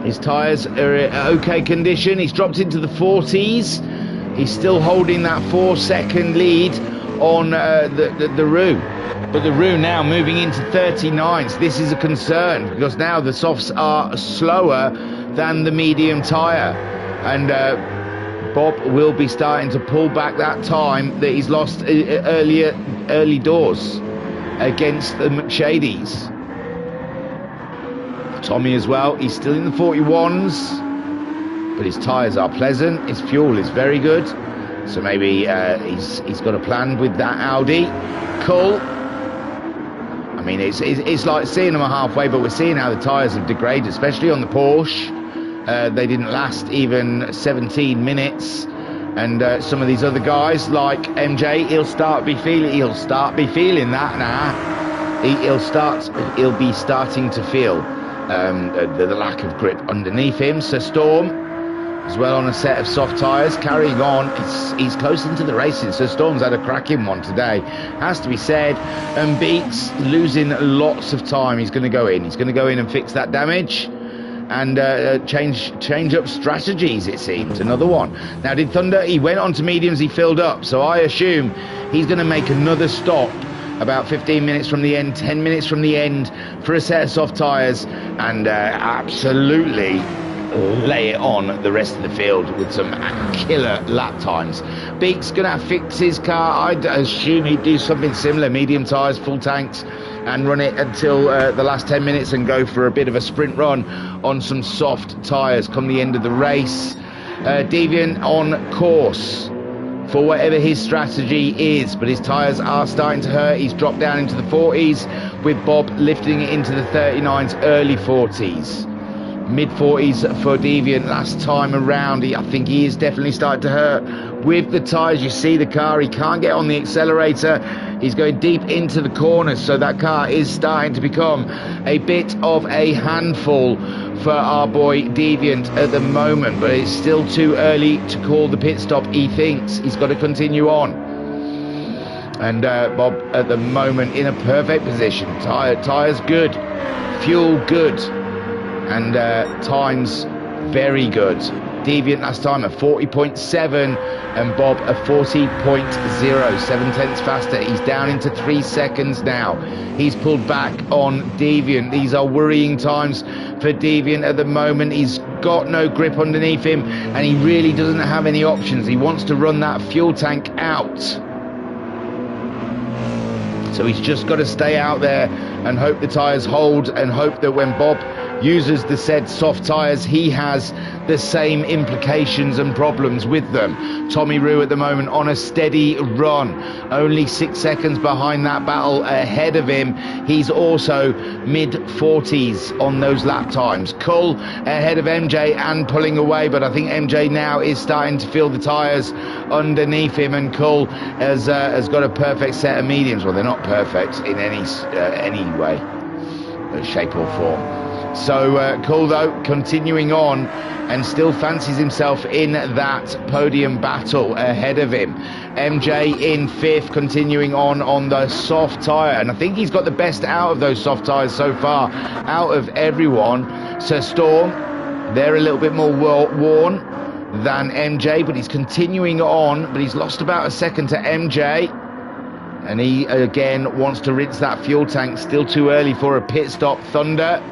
His tyres are in okay condition. He's dropped into the 40s. He's still holding that 4-second lead on the Roo. But the Roo now moving into 39s. This is a concern, because now the softs are slower than the medium tyre. And Bob will be starting to pull back that time that he's lost early doors against the McShadies. Tommy as well, he's still in the 41s, but his tyres are pleasant, his fuel is very good, so maybe he's got a plan with that Audi. Cull, I mean, it's like seeing them halfway, but we're seeing how the tyres have degraded, especially on the Porsche. They didn't last even 17 minutes, and some of these other guys like MJ, he'll be feeling that now. He'll be starting to feel the lack of grip underneath him. So Storm as well on a set of soft tyres, carrying on. He's close into the racing. So Storm's had a cracking one today, has to be said. And Beeks losing lots of time. He's going to go in. He's going to go in and fix that damage, and change up strategies, it seems. Another one. Now, did Thunder, he went on to mediums, he filled up, so I assume he's going to make another stop about 15 minutes from the end, 10 minutes from the end, for a set of soft tyres, and absolutely lay it on the rest of the field with some killer lap times. Beeks going to fix his car. I'd assume he'd do something similar, medium tyres, full tanks, and run it until the last 10 minutes and go for a bit of a sprint run on some soft tyres come the end of the race. Deviant on course for whatever his strategy is, but his tyres are starting to hurt. He's dropped down into the 40s, with Bob lifting it into the 39s, early 40s. Mid 40s for Deviant last time around. I think he is definitely starting to hurt with the tyres. You see the car, he can't get on the accelerator. He's going deep into the corners, so that car is starting to become a bit of a handful for our boy Deviant at the moment, but it's still too early to call the pit stop. He thinks he's got to continue on. And Bob at the moment in a perfect position. Tyres good, fuel good, and times very good. Deviant last time a 40.7 and Bob a 40.0, 7 tenths faster. He's down into 3 seconds now. He's pulled back on Deviant. These are worrying times for Deviant at the moment. He's got no grip underneath him and he really doesn't have any options. He wants to run that fuel tank out. So he's just got to stay out there and hope the tyres hold, and hope that when Bob uses the said soft tyres, he has the same implications and problems with them. Tommy Rue at the moment on a steady run, only 6 seconds behind that battle ahead of him. He's also mid-40s on those lap times. Cull ahead of MJ and pulling away, but I think MJ now is starting to feel the tyres underneath him, and Cull has got a perfect set of mediums. Well, they're not perfect in any way, shape or form. So Cull, though, continuing on and still fancies himself in that podium battle ahead of him. MJ in 5th, continuing on the soft tyre, and I think he's got the best out of those soft tyres so far, out of everyone. Sir Storm, they're a little bit more worn than MJ, but he's continuing on, but he's lost about a second to MJ. And he again wants to rinse that fuel tank. Still too early for a pit stop. Thunder,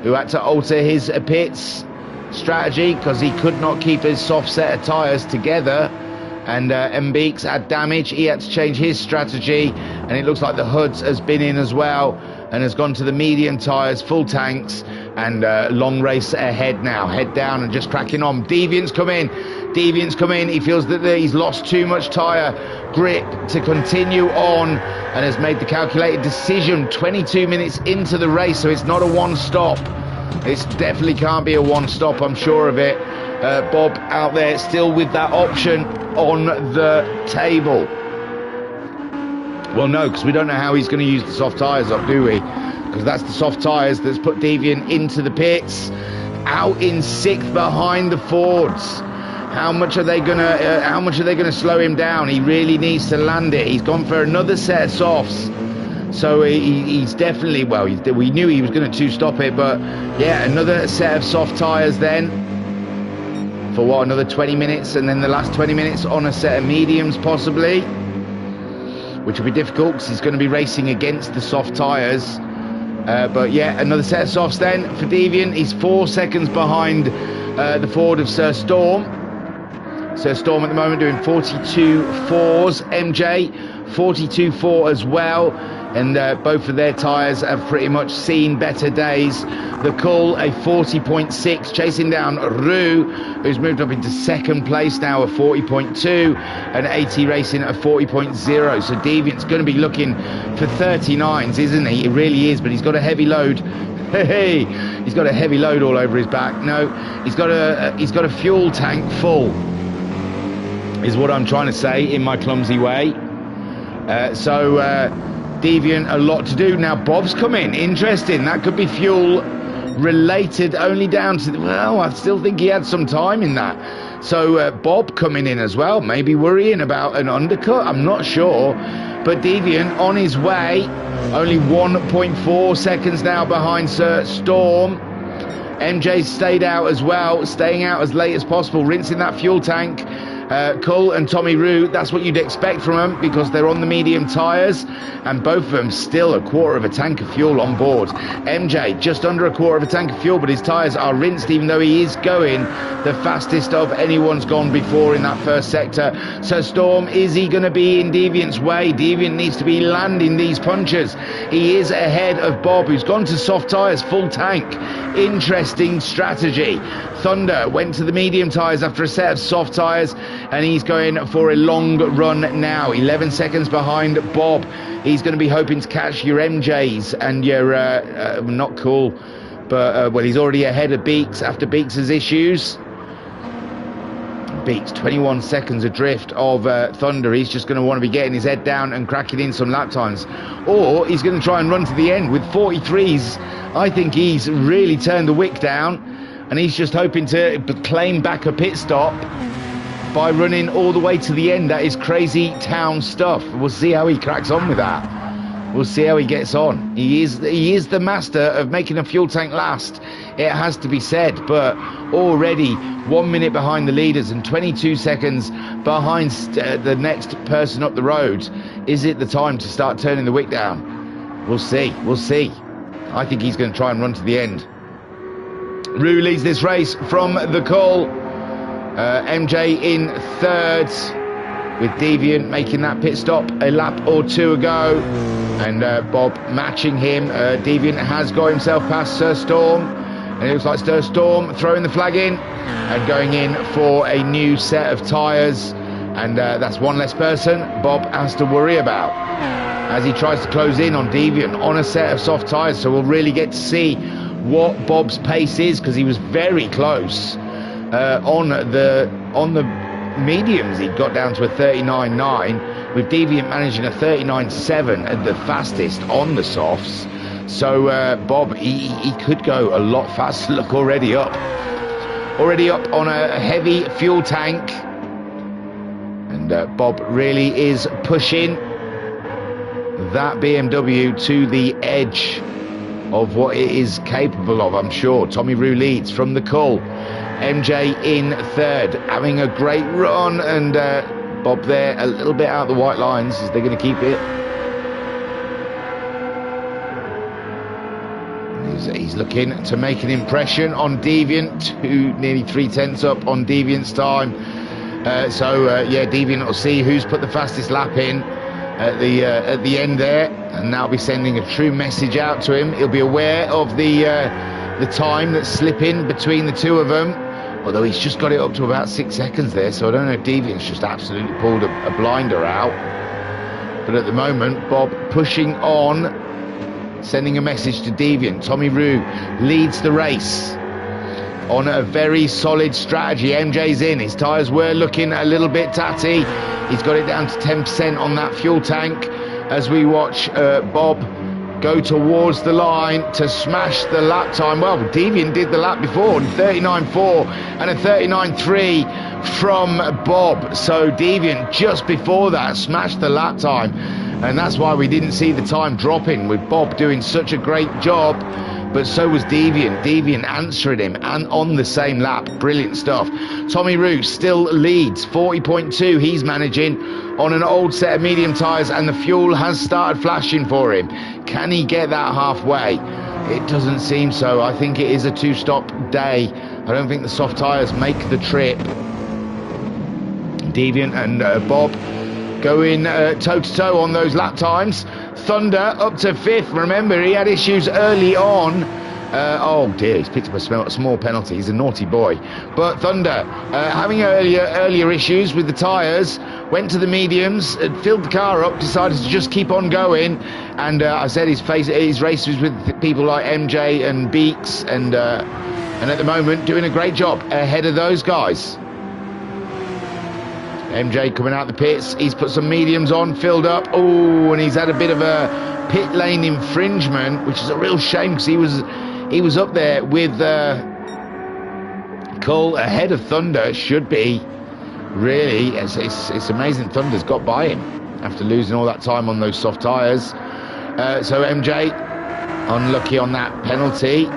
who had to alter his pits strategy because he could not keep his soft set of tyres together, and Mbeeks had damage. He had to change his strategy, and it looks like the hoods has been in as well and has gone to the medium tyres, full tanks, and long race ahead now. Head down and just cracking on. Deviant's come in. He feels that he's lost too much tyre grip to continue on, and has made the calculated decision 22 minutes into the race, so it's not a one-stop. It definitely can't be a one-stop, I'm sure of it. Bob out there still with that option on the table. Well, no, because we don't know how he's going to use the soft tyres up, do we? Because that's the soft tyres that's put Deviant into the pits, out in 6th behind the Fords. How much are they gonna slow him down? He really needs to land it. He's gone for another set of softs, so he's definitely, well, we knew he was going to two-stop it, but yeah, another set of soft tyres then for what, another 20 minutes, and then the last 20 minutes on a set of mediums possibly, which will be difficult because he's going to be racing against the soft tyres. But yeah, another set of softs then for Deviant. He's 4 seconds behind the Ford of Sir Storm. Sir Storm at the moment doing 42.4s. MJ 42.4 as well, and both of their tyres have pretty much seen better days. The Cull a 40.6, chasing down Rue, who's moved up into 2nd place now, a 40.2, and AT Racing a 40.0. So Deviant's going to be looking for 39s, isn't he? It really is, but he's got a heavy load. Hey, he's got a heavy load all over his back. No, he's got a fuel tank full, is what I'm trying to say in my clumsy way. Deviant, a lot to do. Now Bob's come in. Interesting. That could be fuel related, only down to, well, I still think he had some time in that. So Bob coming in as well, maybe worrying about an undercut, I'm not sure. But Deviant on his way, only 1.4 seconds now behind Sir Storm. MJ stayed out as well, staying out as late as possible, rinsing that fuel tank. Cull and Tommy Rue, that's what you'd expect from them because they're on the medium tyres, and both of them still a quarter of a tank of fuel on board. MJ just under a quarter of a tank of fuel, but his tyres are rinsed, even though he is going the fastest of anyone's gone before in that first sector. So Storm, is he going to be in Deviant's way? Deviant needs to be landing these punches. He is ahead of Bob, who's gone to soft tyres, full tank. Interesting strategy. Thunder went to the medium tyres after a set of soft tyres, and he's going for a long run now. 11 seconds behind Bob. He's going to be hoping to catch your MJs and your not cool, but well, he's already ahead of Beeks after Beeks' issues. Beats 21 seconds adrift of Thunder. He's just going to want to be getting his head down and cracking in some lap times, or he's going to try and run to the end with 43s. I think he's really turned the wick down, and he's just hoping to claim back a pit stop by running all the way to the end. That is crazy town stuff. We'll see how he cracks on with that. We'll see how he gets on. He is the master of making a fuel tank last, it has to be said, but already 1 minute behind the leaders and 22 seconds behind the next person up the road. Is it the time to start turning the wick down? We'll see. I think he's going to try and run to the end. Roux leads this race from the call. MJ in third, with Deviant making that pit stop a lap or two ago, and Bob matching him. Deviant has got himself past Sir Storm, and it looks like Sir Storm throwing the flag in and going in for a new set of tyres, and that's one less person Bob has to worry about as he tries to close in on Deviant on a set of soft tyres. So we'll really get to see what Bob's pace is, because he was very close on the mediums. He got down to a 39.9, with Deviant managing a 39.7 at the fastest on the softs. So Bob, he could go a lot faster. Look, already up on a heavy fuel tank, and Bob really is pushing that BMW to the edge of what it is capable of, I'm sure. Tommy Roux leads from the Cull. MJ in third, having a great run, and Bob there a little bit out the white lines. Is they going to keep it? He's looking to make an impression on Deviant, nearly 3/10 up on Deviant's time. Yeah, Deviant will see who's put the fastest lap in at the end there, and that'll be sending a true message out to him. He'll be aware of the time that's slipping between the two of them, although he's just got it up to about 6 seconds there, so I don't know if Deviant's just absolutely pulled a blinder out. But at the moment, Bob pushing on, sending a message to Deviant. Tommy Roux leads the race on a very solid strategy. MJ's in. His tyres were looking a little bit tatty. He's got it down to 10% on that fuel tank as we watch Bob go towards the line to smash the lap time. Well, Deviant did the lap before, 39.4 and a 39.3 from Bob. So Deviant just before that smashed the lap time, and that's why we didn't see the time dropping, with Bob doing such a great job. But so was Deviant. Deviant answering him and on the same lap. Brilliant stuff. Tommy Roux still leads, 40.2 he's managing on an old set of medium tyres, and the fuel has started flashing for him. Can he get that halfway? It doesn't seem so. I think it is a two-stop day. I don't think the soft tyres make the trip. Deviant and Bob going toe-to-toe on those lap times. Thunder up to 5th. Remember, he had issues early on. Oh dear, he's picked up a small penalty. He's a naughty boy. But Thunder having earlier issues with the tyres, went to the mediums, filled the car up, decided to just keep on going. And I said his races with people like MJ and Beeks, and at the moment doing a great job ahead of those guys. MJ coming out the pits, he's put some mediums on, filled up. Oh, and he's had a bit of a pit lane infringement, which is a real shame, because he was up there with Cull ahead of Thunder. Should be, really. It's amazing Thunder's got by him after losing all that time on those soft tyres. So MJ unlucky on that penalty.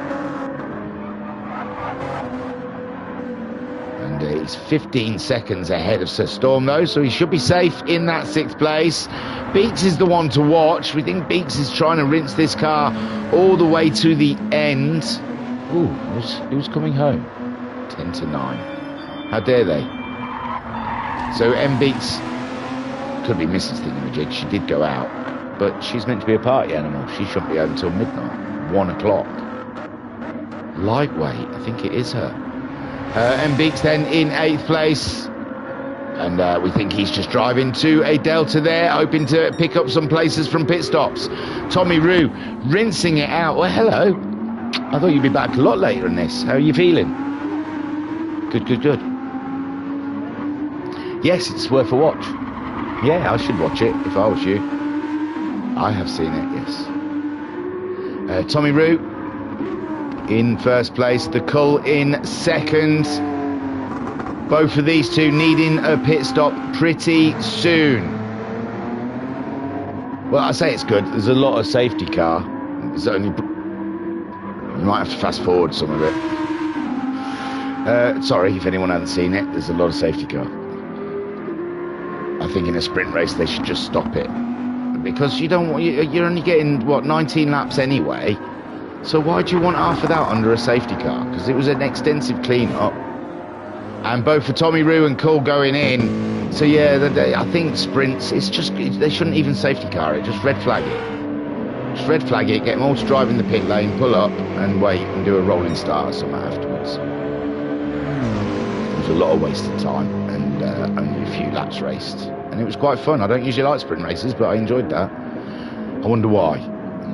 He's 15 seconds ahead of Sir Storm, though, so he should be safe in that 6th place. Beeks is the one to watch. We think Beeks is trying to rinse this car all the way to the end. Ooh, who's coming home? 10-9. How dare they? So M. Beeks could be Mrs. Thingamajig. She did go out, but she's meant to be a party animal. She shouldn't be home until midnight, 1 o'clock. Lightweight, I think it is her. And Beeks then in 8th place, and we think he's just driving to a delta there, hoping to pick up some places from pit stops. Tommy Roux rinsing it out. Well, hello. I thought you'd be back a lot later in this. How are you feeling? Good. Yes, it's worth a watch. Yeah, I should watch it if I was you. I have seen it, yes. Tommy Root in first place, the Cull in second. Both of these two needing a pit stop pretty soon. Well, I say it's good. There's a lot of safety car. There's only... You might have to fast forward some of it. Sorry if anyone hasn't seen it. There's a lot of safety car. I think in a sprint race they should just stop it. Because you don't want... You're only getting, what, 19 laps anyway. So why do you want half of that under a safety car? Because it was an extensive clean-up. And both for Tommy Roo and Cull going in. So yeah, I think sprints, it's just, they shouldn't even safety car it, just red flag it. Just red flag it, get them all to drive in the pit lane, pull up and wait and do a rolling start or something afterwards. It was a lot of wasted time and only a few laps raced. And it was quite fun. I don't usually like sprint races, but I enjoyed that. I wonder why.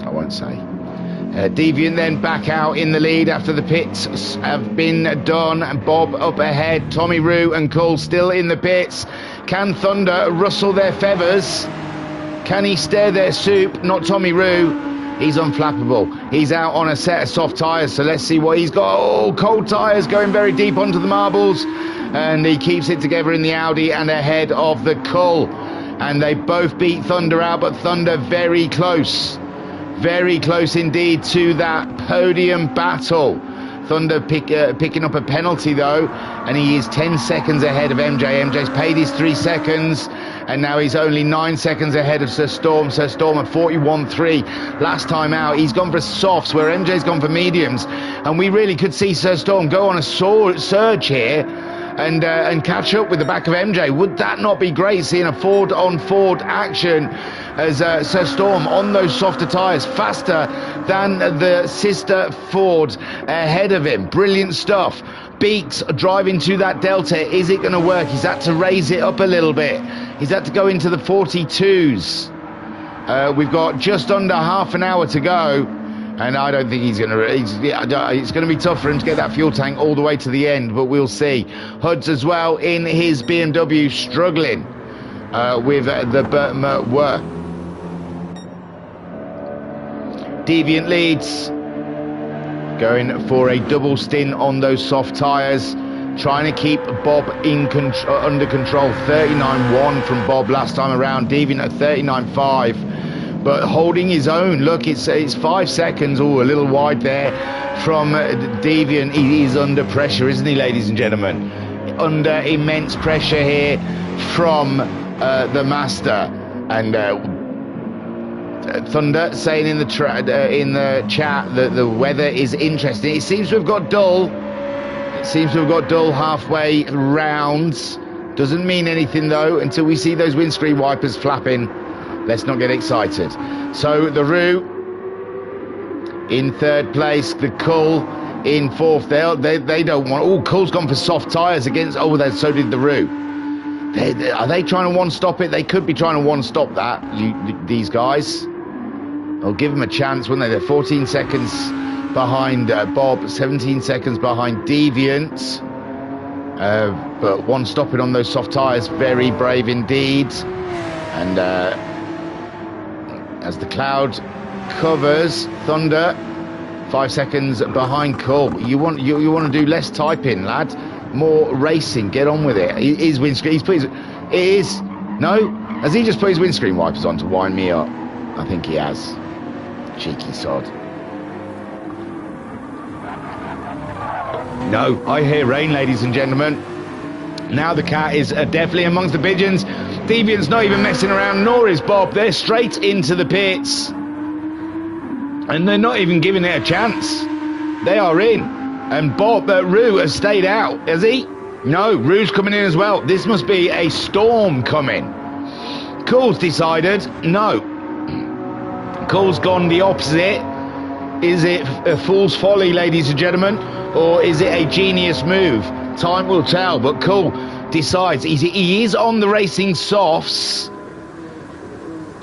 I won't say. Deviant then back out in the lead after the pits have been done. Bob up ahead, Tommy Roo and Cull still in the pits. Can Thunder rustle their feathers? Can he stare their soup? Not Tommy Roo. He's unflappable. He's out on a set of soft tyres, so let's see what he's got. Oh, cold tyres going very deep onto the marbles. And he keeps it together in the Audi and ahead of the Cull. And they both beat Thunder out, but Thunder very close. Very close indeed to that podium battle. Thunder picking up a penalty though, and he is 10 seconds ahead of MJ. MJ's paid his 3 seconds, and now he's only 9 seconds ahead of Sir Storm. Sir Storm at 41.3. Last time out, he's gone for softs, where MJ's gone for mediums, and we really could see Sir Storm go on a surge here and catch up with the back of MJ. Would that not be great, seeing a Ford on Ford action as Sir Storm on those softer tyres, faster than the sister Ford ahead of him. Brilliant stuff. Beaks driving to that Delta. Is it going to work? He's had to raise it up a little bit. He's had to go into the 42s. We've got just under half an hour to go. And I don't think he's going to... It's going to be tough for him to get that fuel tank all the way to the end, but we'll see. Hudds as well in his BMW struggling with the Burtmer work. Deviant leads. Going for a double stint on those soft tyres. Trying to keep Bob under control. 39.1 from Bob last time around. Deviant at 39.5. But holding his own. Look, it's 5 seconds. Oh, a little wide there from Deviant. He is under pressure, isn't he, ladies and gentlemen? Under immense pressure here from the Master. And Thunder saying in the chat that the weather is interesting. It seems to have got dull. It seems to have got dull halfway round. Doesn't mean anything, though, until we see those windscreen wipers flapping. Let's not get excited. So the Roo in third place, the Cull in fourth. They don't want... Oh, Cull's gone for soft tyres against... Oh, so did the Roo. Are they trying to one-stop it? They could be trying to one-stop that, these guys. I'll give them a chance, wouldn't they? They're 14 seconds behind Bob, 17 seconds behind Deviant. But one-stopping on those soft tyres, very brave indeed. And... as the cloud covers Thunder, 5 seconds behind Cull. You want to do less typing, lad. More racing. Get on with it. His windscreen. He's put his. It is. No. Has he just put his windscreen wipers on to wind me up? I think he has. Cheeky sod. No. I hear rain, ladies and gentlemen. Now the cat is definitely amongst the pigeons. Deviant's not even messing around, nor is Bob. They're straight into the pits. And they're not even giving it a chance. They are in. And Bob, Roo has stayed out, has he? No, Roo's coming in as well. This must be a storm coming. Cull's decided, no. Cull's gone the opposite. Is it a fool's folly, ladies and gentlemen? Or is it a genius move? Time will tell, but Cull decides he is on the racing softs.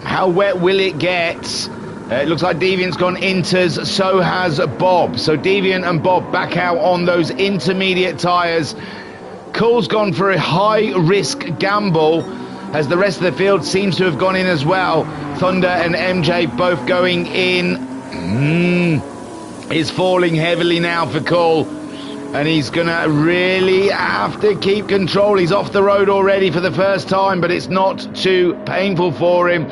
How wet will it get? It looks like Deviant's gone inters, so has Bob. So Deviant and Bob back out on those intermediate tyres. Cole's gone for a high-risk gamble, as the rest of the field seems to have gone in as well. Thunder and MJ both going in. It's falling heavily now for Cole, and he's going to really have to keep control. He's off the road already for the first time, but it's not too painful for him.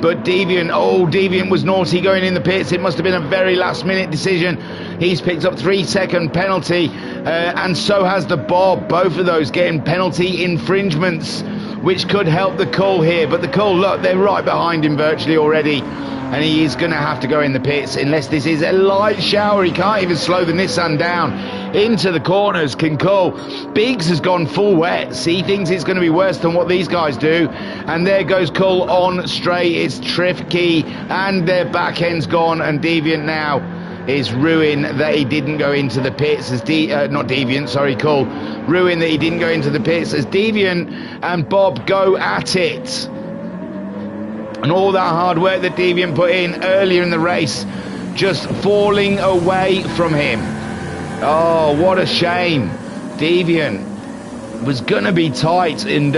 But Deviant, Deviant was naughty going in the pits. It must have been a very last-minute decision. He's picked up 3-second penalty, and so has the Bob. Both of those getting penalty infringements, which could help the Cole here. But the Cole, look, they're right behind him virtually already, and he is going to have to go in the pits unless this is a light shower. He can't even slow the Nissan down. Into the corners can Cole. Biggs has gone full wet. He thinks it's going to be worse than what these guys do, and there goes Cole on straight. It's tricky, and their back end's gone, and Deviant now is ruined that he didn't go into the pits as Cole. Ruined that he didn't go into the pits as Deviant and Bob go at it. And all that hard work that Deviant put in earlier in the race just falling away from him. Oh, what a shame. Deviant was going to be tight, and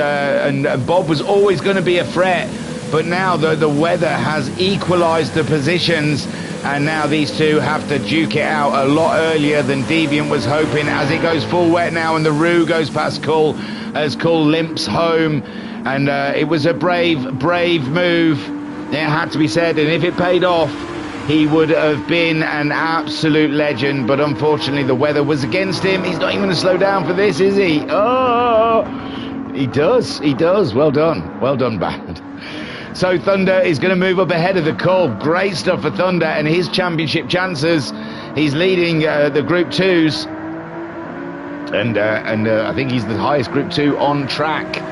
Bob was always going to be a threat. But now the weather has equalised the positions, and now these two have to duke it out a lot earlier than Deviant was hoping, as it goes full wet now, and the Roo goes past Cole as Cole limps home. And it was a brave move, it had to be said, and if it paid off, he would have been an absolute legend. But unfortunately the weather was against him. He's not even going to slow down for this, is he? Oh, he does. Well done, Bad. So Thunder is going to move up ahead of the Cole. Great stuff for Thunder and his championship chances. He's leading the Group 2s, and I think he's the highest Group 2 on track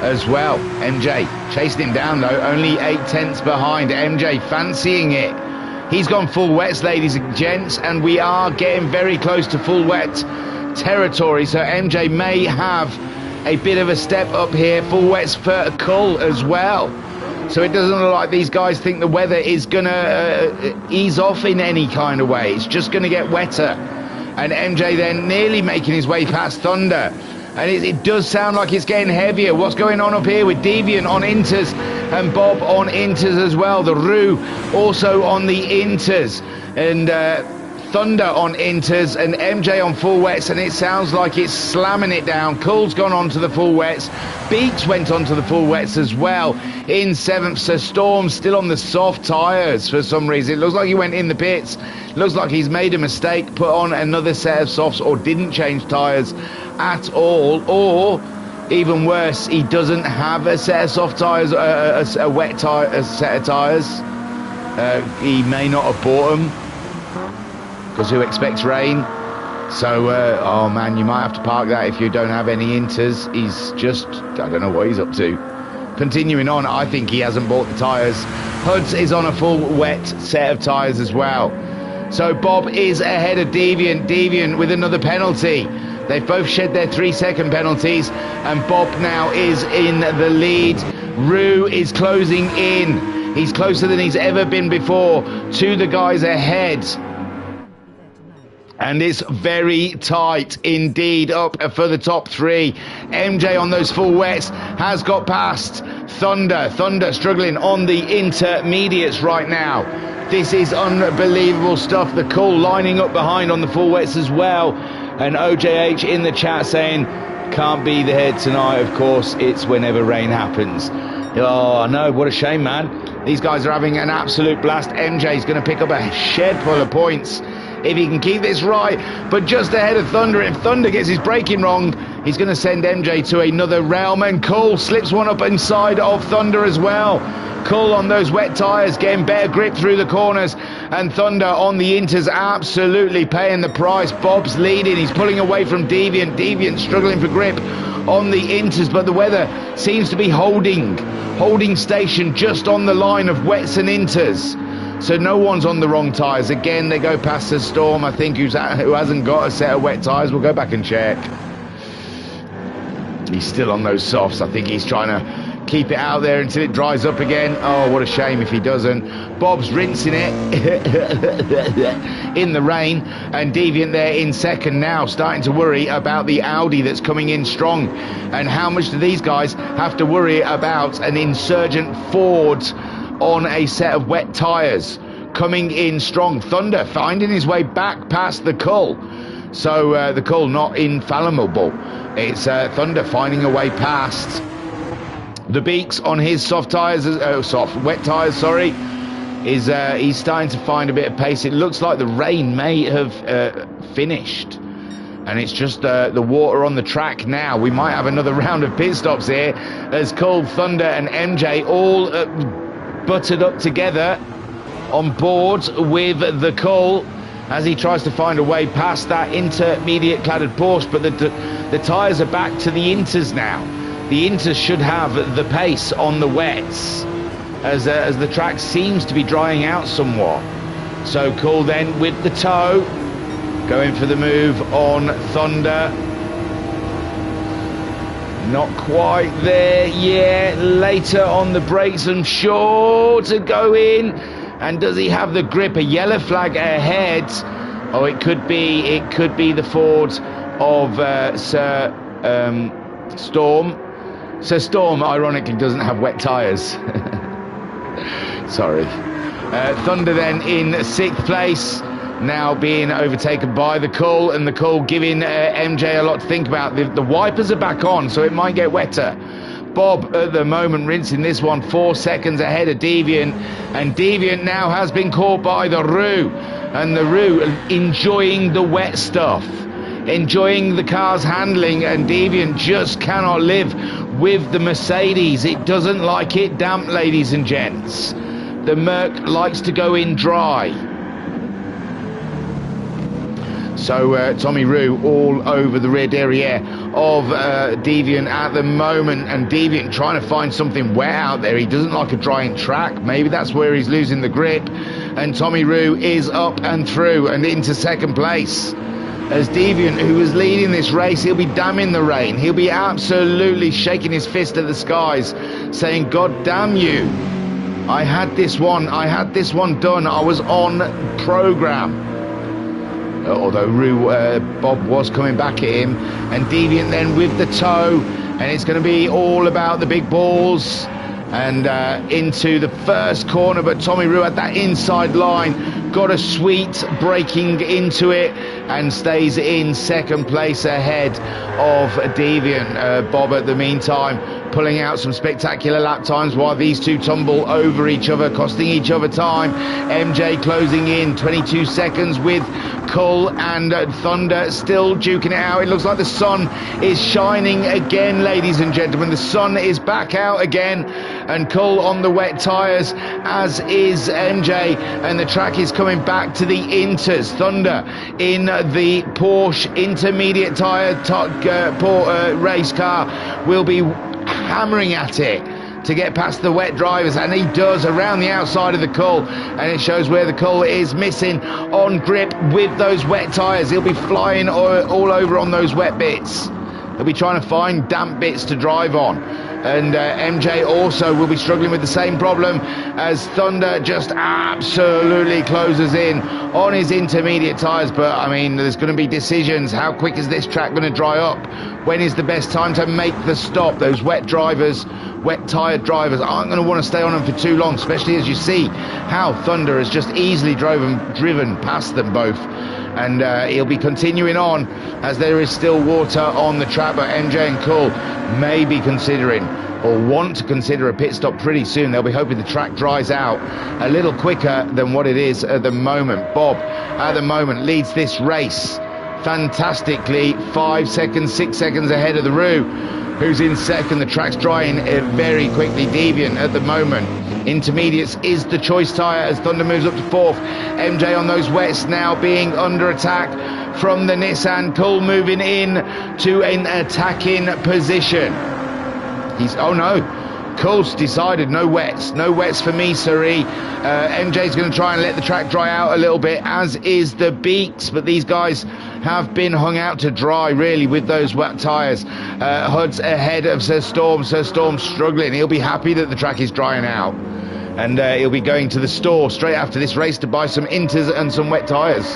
as well. MJ chased him down though, only 8/10 behind. MJ fancying it. He's gone full wets, ladies and gents, and we are getting very close to full wet territory, so MJ may have a bit of a step up here. Full wets for Cole as well. So it doesn't look like these guys think the weather is going to ease off in any kind of way. It's just going to get wetter. And MJ then nearly making his way past Thunder. And it does sound like it's getting heavier. What's going on up here with Deviant on inters and Bob on inters as well. The Roo also on the inters. And Thunder on inters and MJ on full wets, and it sounds like it's slamming it down. Cole's gone on to the full wets. Beats went on to the full wets as well in 7th. So Storm's still on the soft tyres for some reason. It looks like he went in the pits. It looks like he's made a mistake, put on another set of softs, or didn't change tyres at all, or even worse, he doesn't have a set of soft tyres, a wet set of tyres. He may not have bought them, because who expects rain? So, oh man, you might have to park that if you don't have any inters. He's just, I don't know what he's up to. Continuing on, I think he hasn't bought the tyres. Hoods is on a full wet set of tyres as well. So Bob is ahead of Deviant. Deviant with another penalty. They've both shed their 3-second penalties, and Bob now is in the lead. Roo is closing in. He's closer than he's ever been before to the guys ahead. And it's very tight indeed up for the top 3. MJ on those full wets has got past Thunder. Thunder struggling on the intermediates right now. This is unbelievable stuff. The Cole lining up behind on the full wets as well. And OJH in the chat saying, can't be there tonight, of course, it's whenever rain happens. Oh no, what a shame, man. These guys are having an absolute blast. MJ's going to pick up a shed full of points if he can keep this right, but just ahead of Thunder. If Thunder gets his braking wrong, he's going to send MJ to another realm, and Cole slips one up inside of Thunder as well. Cole on those wet tyres, getting better grip through the corners, and Thunder on the inters absolutely paying the price. Bob's leading, he's pulling away from Deviant. Deviant struggling for grip on the inters, but the weather seems to be holding station just on the line of wets and inters. So no one's on the wrong tyres. Again, they go past the Storm, I think, who hasn't got a set of wet tyres. We'll go back and check. He's still on those softs. I think he's trying to keep it out there until it dries up again. Oh, what a shame if he doesn't. Bob's rinsing it in the rain, and Deviant there in second now, starting to worry about the Audi that's coming in strong. And how much do these guys have to worry about an insurgent Ford on a set of wet tyres coming in strong? Thunder finding his way back past the Cull. So the Cull not infallible. It's Thunder finding a way past. The Beaks on his wet tyres, sorry, is he's starting to find a bit of pace. It looks like the rain may have finished, and it's just the water on the track now. We might have another round of pit stops here as Cull, Thunder and MJ all buttered up together on board with the Cull as he tries to find a way past that intermediate cladded Porsche. But the tyres are back to the Inters now. The Inters should have the pace on the wets as the track seems to be drying out somewhat. So Cull then with the toe, going for the move on Thunder. Not quite there yet. Later on the brakes, I'm sure to go in. And does he have the grip? A yellow flag ahead. Oh, it could be the Ford of Sir Storm. Sir Storm, ironically, doesn't have wet tyres. Sorry. Thunder then in sixth place, now being overtaken by the Cull, and the Cull giving MJ a lot to think about. The wipers are back on, so it might get wetter. Bob at the moment rinsing this one 4 seconds ahead of Deviant, and Deviant now has been caught by the Roo, and the Roo enjoying the wet stuff, enjoying the car's handling, and Deviant just cannot live with the Mercedes. It doesn't like it damp, ladies and gents. The Merc likes to go in dry. So Tommy Roo all over the rear derriere of Deviant at the moment, and Deviant trying to find something wet out there. He doesn't like a drying track. Maybe that's where he's losing the grip. And Tommy Roo is up and through and into second place. As Deviant, who was leading this race, he'll be damning the rain. He'll be absolutely shaking his fist at the skies, saying, God damn you. I had this one done. I was on program. Although Bob was coming back at him, and Deviant then with the toe, and it's going to be all about the big balls and into the first corner. But Tommy Roo at that inside line got a sweet braking into it and stays in second place ahead of Deviant. Bob at the meantime pulling out some spectacular lap times while these two tumble over each other, costing each other time. MJ closing in 22 seconds with Cull and Thunder still duking it out. It looks like the sun is shining again, ladies and gentlemen. The sun is back out again, and Cull on the wet tyres, as is MJ, and the track is coming back to the Inters. Thunder in the Porsche intermediate tyre race car will be hammering at it to get past the wet drivers, and he does around the outside of the Cull, and it shows where the Cull is missing on grip with those wet tyres. He'll be flying all over on those wet bits. He'll be trying to find damp bits to drive on, and MJ also will be struggling with the same problem as Thunder just absolutely closes in on his intermediate tyres. But I mean, there's going to be decisions. How quick is this track going to dry up? When is the best time to make the stop? Those wet tyred drivers aren't going to want to stay on them for too long, especially as you see how Thunder has just easily driven past them both. And he'll be continuing on as there is still water on the track, but MJ and Cull may be considering or want to consider a pit stop pretty soon. They'll be hoping the track dries out a little quicker than what it is at the moment. Bob at the moment leads this race fantastically, 5 seconds, 6 seconds ahead of the Roo, who's in second. The track's drying very quickly. Deviant at the moment. Intermediates is the choice tyre as Thunder moves up to fourth. MJ on those wets now being under attack from the Nissan. Cull moving in to an attacking position. Oh no, Cole's decided no wets for me, siree. MJ's going to try and let the track dry out a little bit, as is the Beaks, but these guys have been hung out to dry really with those wet tyres. Hud's ahead of Sir Storm. Sir Storm's struggling. He'll be happy that the track is drying out, and he'll be going to the store straight after this race to buy some inters and some wet tyres.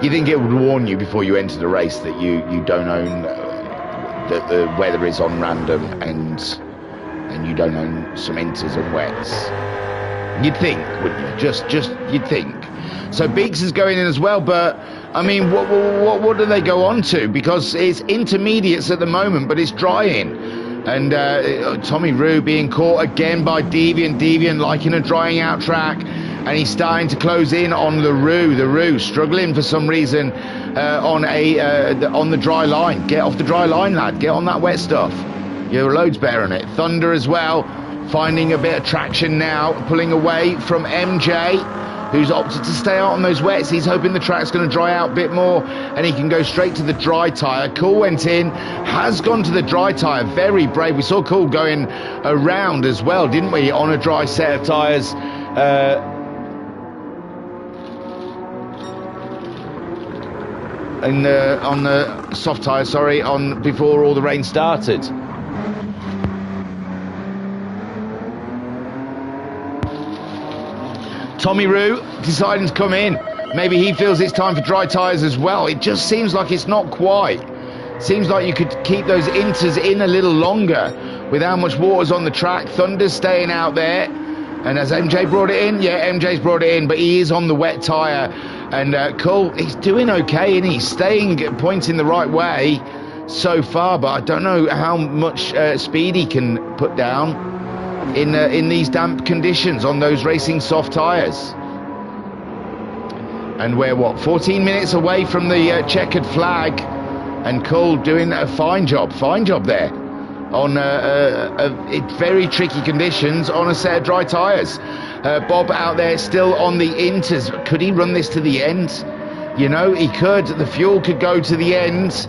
You think it would warn you before you enter the race that you don't own that the weather is on random, and you don't own some inters and wets. You'd think, wouldn't you? Just you'd think. So Beaks is going in as well, but I mean, what do they go on to? Because it's intermediates at the moment, but it's drying. And Tommy Rue being caught again by Deviant liking a drying out track, and he's starting to close in on the Rue struggling for some reason on the dry line. Get off the dry line, lad. Get on that wet stuff. You're loads better on it. Thunder as well, finding a bit of traction now, pulling away from MJ, who's opted to stay out on those wets. He's hoping the track's going to dry out a bit more and he can go straight to the dry tyre. Cool went in, has gone to the dry tyre. Very brave. We saw Cool going around as well, didn't we, on a dry set of tyres. On the soft tyre, sorry, on before all the rain started. Tommy Rue deciding to come in. Maybe he feels it's time for dry tyres as well. It just seems like it's not quite. Seems like you could keep those inters in a little longer with how much water's on the track. Thunder's staying out there. And has MJ brought it in? Yeah, MJ's brought it in, but he is on the wet tyre. And Cole, he's doing okay, and he's pointing the right way so far, but I don't know how much speed he can put down in these damp conditions on those racing soft tyres. And we're 14 minutes away from the checkered flag, and Cole doing a fine job there on very tricky conditions on a set of dry tyres. Bob out there still on the inters. Could he run this to the end? You know, he could. The fuel could go to the end.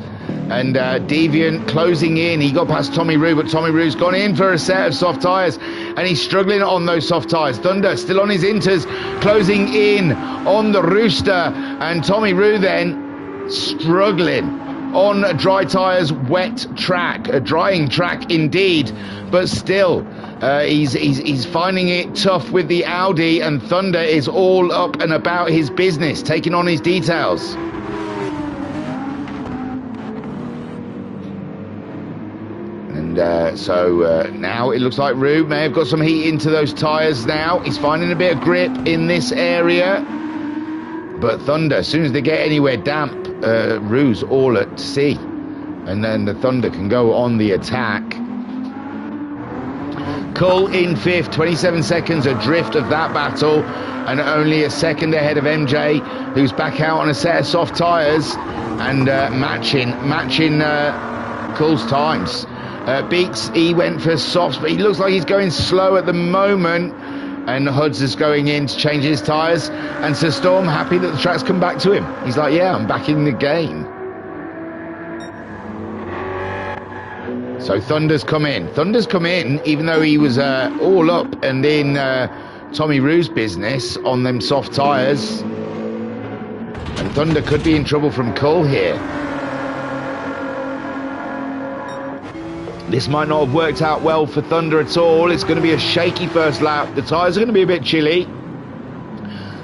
And Deviant closing in. He got past Tommy Rue, but Tommy Rue's gone in for a set of soft tyres, and he's struggling on those soft tyres. Thunder still on his inters, closing in on the Rooster, and Tommy Rue then struggling on dry tyres, wet track, a drying track indeed, but still he's finding it tough with the Audi, and Thunder is all up and about his business, taking on his details. And so now it looks like Rue may have got some heat into those tyres now. He's finding a bit of grip in this area, but Thunder, as soon as they get anywhere damp, Rue's all at sea, and then the Thunder can go on the attack. Cole in fifth, 27 seconds adrift of that battle, and only a second ahead of MJ, who's back out on a set of soft tyres and matching Cole's times. Beaks, he went for softs, but he looks like he's going slow at the moment. And Hud's is going in to change his tyres. And Sir Storm happy that the track's come back to him. He's like, yeah, I'm back in the game. So Thunder's come in. Thunder's come in, even though he was all up and in Tommy Rue's business on them soft tyres. And Thunder could be in trouble from Cole here. This might not have worked out well for Thunder at all. It's going to be a shaky first lap. The tyres are going to be a bit chilly.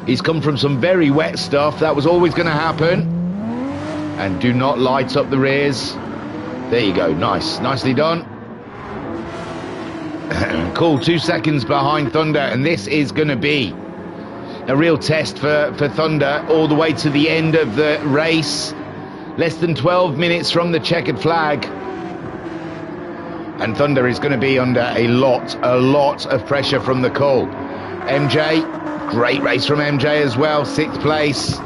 He's come from some very wet stuff. That was always going to happen. And do not light up the rears. There you go. Nice. Nicely done. Cool. 2 seconds behind Thunder. And this is going to be a real test for Thunder all the way to the end of the race. Less than 12 minutes from the checkered flag. And Thunder is going to be under a lot of pressure from the Cole. MJ, great race from MJ as well, 6th place,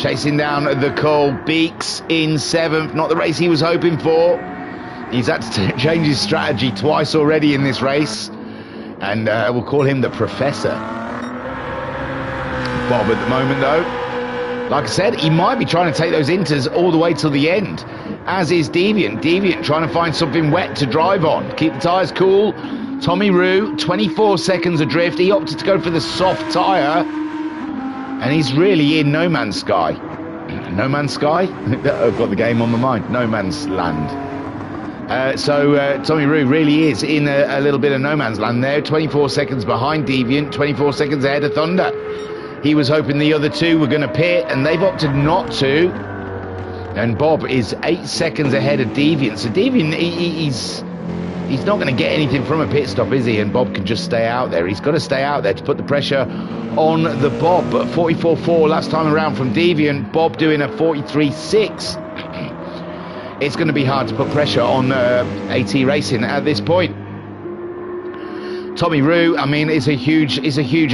chasing down the Cole. Beaks in 7th, not the race he was hoping for. He's had to change his strategy twice already in this race, and we'll call him the Professor. Bob at the moment though, like I said, he might be trying to take those inters all the way till the end. as is Deviant. Deviant trying to find something wet to drive on, keep the tyres cool. Tommy Rue, 24 seconds adrift. He opted to go for the soft tyre, and he's really in no man's sky. No man's sky? I've got the game on my mind. No man's land. So Tommy Rue really is in a little bit of no man's land there. 24 seconds behind Deviant, 24 seconds ahead of Thunder. He was hoping the other two were going to pit, and they've opted not to. And Bob is 8 seconds ahead of Deviant. So Deviant, he's not going to get anything from a pit stop, is he? And Bob can just stay out there. He's got to stay out there to put the pressure on the Bob. But 44.4 last time around from Deviant. Bob doing a 43.6. It's going to be hard to put pressure on AT Racing at this point. Tommy Rue, I mean, it's a huge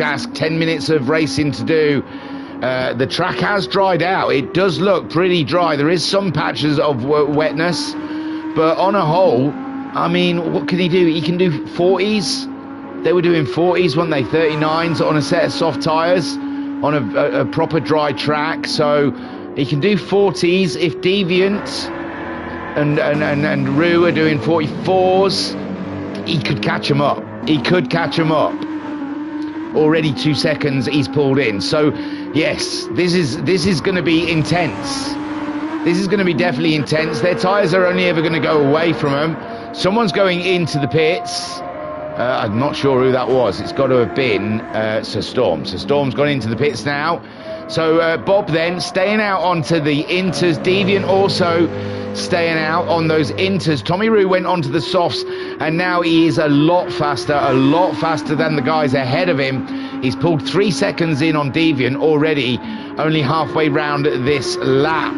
ask. 10 minutes of racing to do. The track has dried out. It does look pretty dry. There is some patches of wetness, but on a whole, I mean, what can he do? He can do 40s. They were doing 40s, weren't they? 39s on a set of soft tyres on a proper dry track. So he can do 40s. If Deviant and Rue are doing 44s, he could catch him up. He could catch him up. Already 2 seconds he's pulled in. So yes, this is going to be intense. This is going to be definitely intense. Their tyres are only ever going to go away from them. Someone's going into the pits. I'm not sure who that was. It's got to have been Sir Storm. Sir Storm's gone into the pits now. So Bob then staying out onto the inters. Deviant also staying out on those inters. Tommy Rue went onto the softs, and now he is a lot faster than the guys ahead of him. He's pulled 3 seconds in on Deviant already, only halfway round this lap.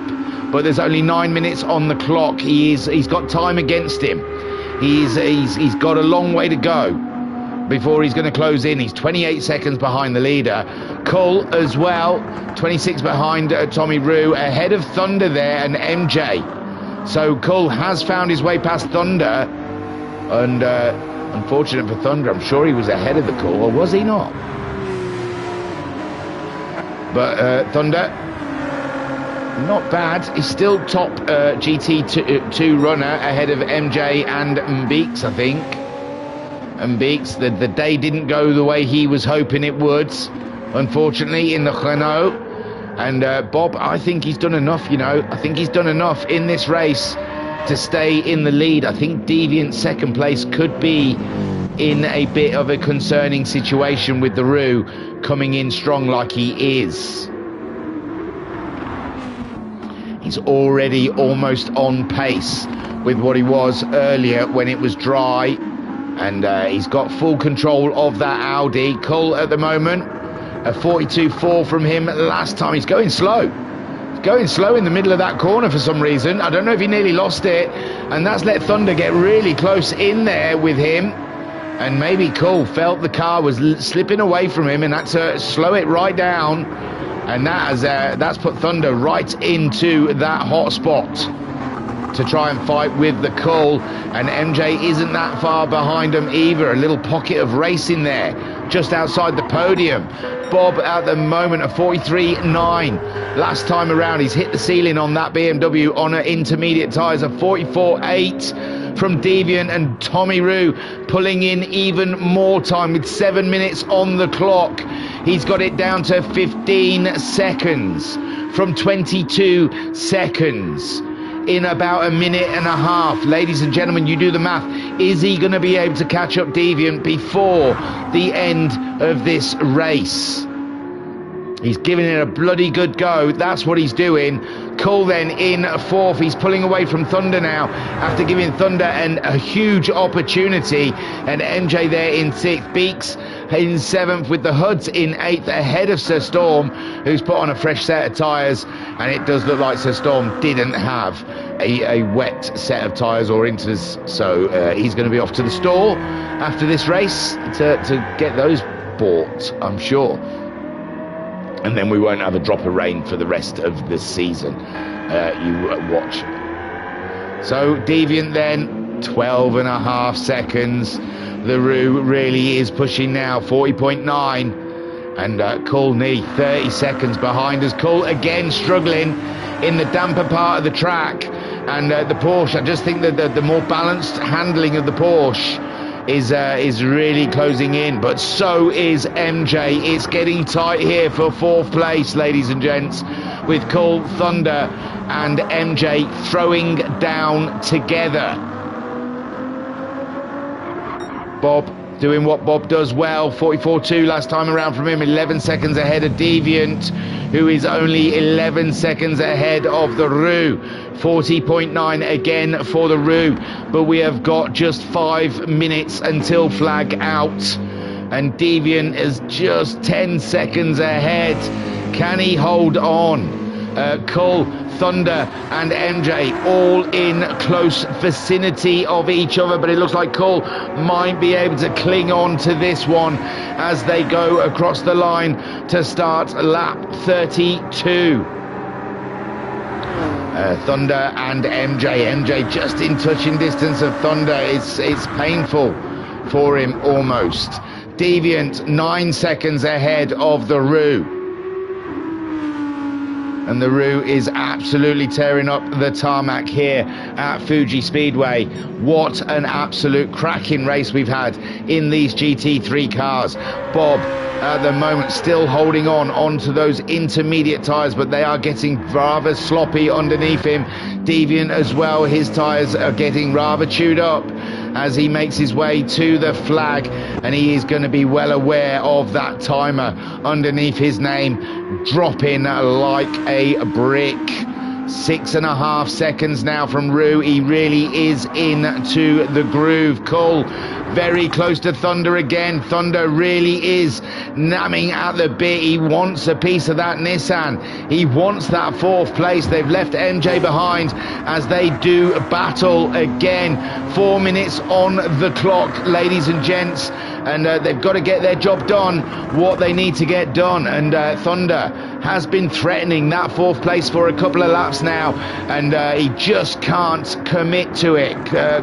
But there's only 9 minutes on the clock. He's got time against him. He's got a long way to go before he's going to close in. He's 28 seconds behind the leader. Cull as well, 26 behind Tommy Rue, ahead of Thunder there and MJ. So Cull has found his way past Thunder, and unfortunate for Thunder, I'm sure he was ahead of the Cull, or was he not? But Thunder, not bad. He's still top GT2 runner ahead of MJ and Mbeeks, I think. Mbeeks, the day didn't go the way he was hoping it would, unfortunately, in the Renault. And Bob, I think he's done enough, you know. I think he's done enough in this race to stay in the lead. I think Deviant's second place could be in a bit of a concerning situation with the Rue coming in strong like he is. He's already almost on pace with what he was earlier when it was dry. And he's got full control of that Audi. Cull at the moment, a 42.4 from him last time. He's going slow. He's going slow in the middle of that corner for some reason. I don't know if he nearly lost it. And that's let Thunder get really close in there with him. And maybe Cull felt the car was slipping away from him and had to slow it right down. And that's put Thunder right into that hot spot to try and fight with the Cull. And MJ isn't that far behind him either. A little pocket of racing there just outside the podium. Bob at the moment a 43.9. Last time around he's hit the ceiling on that BMW on an intermediate tyres, a 44.8 from Deviant, and Tommy Rue pulling in even more time with 7 minutes on the clock. He's got it down to 15 seconds from 22 seconds. In about a minute and a half. Ladies and gentlemen, you do the math. Is he going to be able to catch up Deviant before the end of this race? He's giving it a bloody good go. That's what he's doing. Cull then in fourth. He's pulling away from Thunder now after giving Thunder a huge opportunity. And MJ there in sixth. Beeks in seventh with the Hoods in eighth ahead of Sir Storm, who's put on a fresh set of tyres. And it does look like Sir Storm didn't have a wet set of tyres or inters. So he's going to be off to the store after this race to get those bought, I'm sure. And then we won't have a drop of rain for the rest of the season. You watch. So Deviant then, 12.5 seconds. The Rue really is pushing now, 40.9. And Cull knee, 30 seconds behind us. Cull again struggling in the damper part of the track. And the Porsche, I just think that the more balanced handling of the Porsche is really closing in, but so is MJ. It's getting tight here for 4th place, ladies and gents, with Cole, Thunder and MJ throwing down together. Bob doing what Bob does well, 44.2 last time around from him, 11 seconds ahead of Deviant, who is only 11 seconds ahead of the Roo. 40.9 again for the Roo, but we have got just 5 minutes until flag out, and Deviant is just 10 seconds ahead. Can he hold on? Cole, Thunder and MJ all in close vicinity of each other, but it looks like Cole might be able to cling on to this one as they go across the line to start lap 32. Thunder and MJ just in touching distance of Thunder. It's painful for him almost. Deviant 9 seconds ahead of the Roo. And the Roo is absolutely tearing up the tarmac here at Fuji Speedway. What an absolute cracking race we've had in these GT3 cars. Bob, at the moment, still holding on to those intermediate tyres, but they are getting rather sloppy underneath him. Deviant as well, his tyres are getting rather chewed up as he makes his way to the flag, and he is going to be well aware of that timer underneath his name dropping like a brick. 6.5 seconds now from Roo. He really is into the groove. Cole very close to Thunder again. Thunder really is namming at the bit. He wants a piece of that Nissan. He wants that 4th place. They've left MJ behind as they do battle again. 4 minutes on the clock, ladies and gents, and they've got to get their job done, what they need to get done. And Thunder has been threatening that 4th place for a couple of laps now, and he just can't commit to it.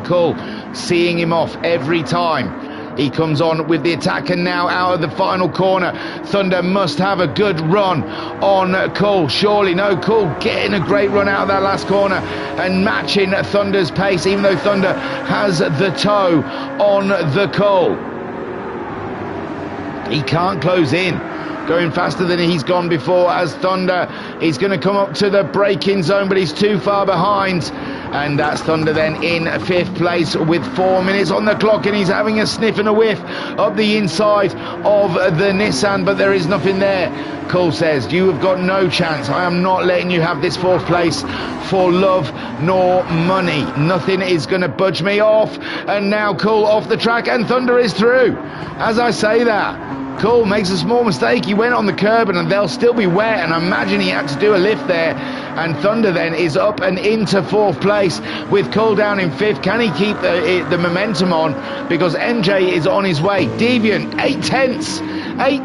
Cole seeing him off every time he comes on with the attack, and now out of the final corner, Thunder must have a good run on Cole. Surely no, Cole getting a great run out of that last corner and matching Thunder's pace, even though Thunder has the toe on the Cole. He can't close in, going faster than he's gone before as Thunder. He's going to come up to the braking zone, but he's too far behind, and that's Thunder then in 5th place with 4 minutes on the clock, and he's having a sniff and a whiff up the inside of the Nissan, but there is nothing there. Cole says, you have got no chance. I am not letting you have this 4th place for love nor money. Nothing is going to budge me off. And now Cole off the track, and Thunder is through. As I say that, Cole makes a small mistake. He went on the curb and they'll still be wet, and I imagine he had to do a lift there. And Thunder then is up and into 4th place with Cole down in 5th. Can he keep the momentum on? Because MJ is on his way. Deviant 8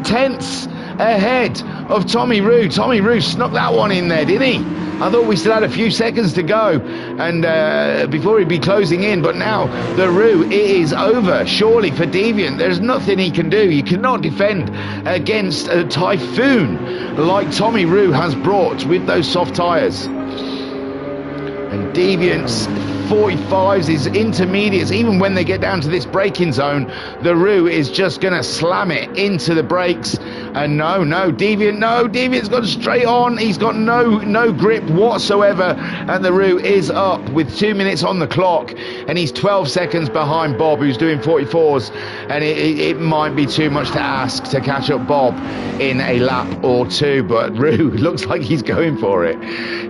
tenths ahead of Tommy Roo. Tommy Roo snuck that one in there, didn't he? I thought we still had a few seconds to go, and before he'd be closing in, but now the Roo, it is over, surely, for Deviant. There's nothing he can do. You cannot defend against a typhoon like Tommy Roo has brought with those soft tyres. And Deviant's 45s, his intermediates, even when they get down to this braking zone, the Roo is just going to slam it into the brakes. And Deviant's got straight on. He's got no grip whatsoever, and the Roo is up with 2 minutes on the clock, and he's 12 seconds behind Bob, who's doing 44s, and it might be too much to ask to catch up Bob in a lap or two, but Roo looks like he's going for it.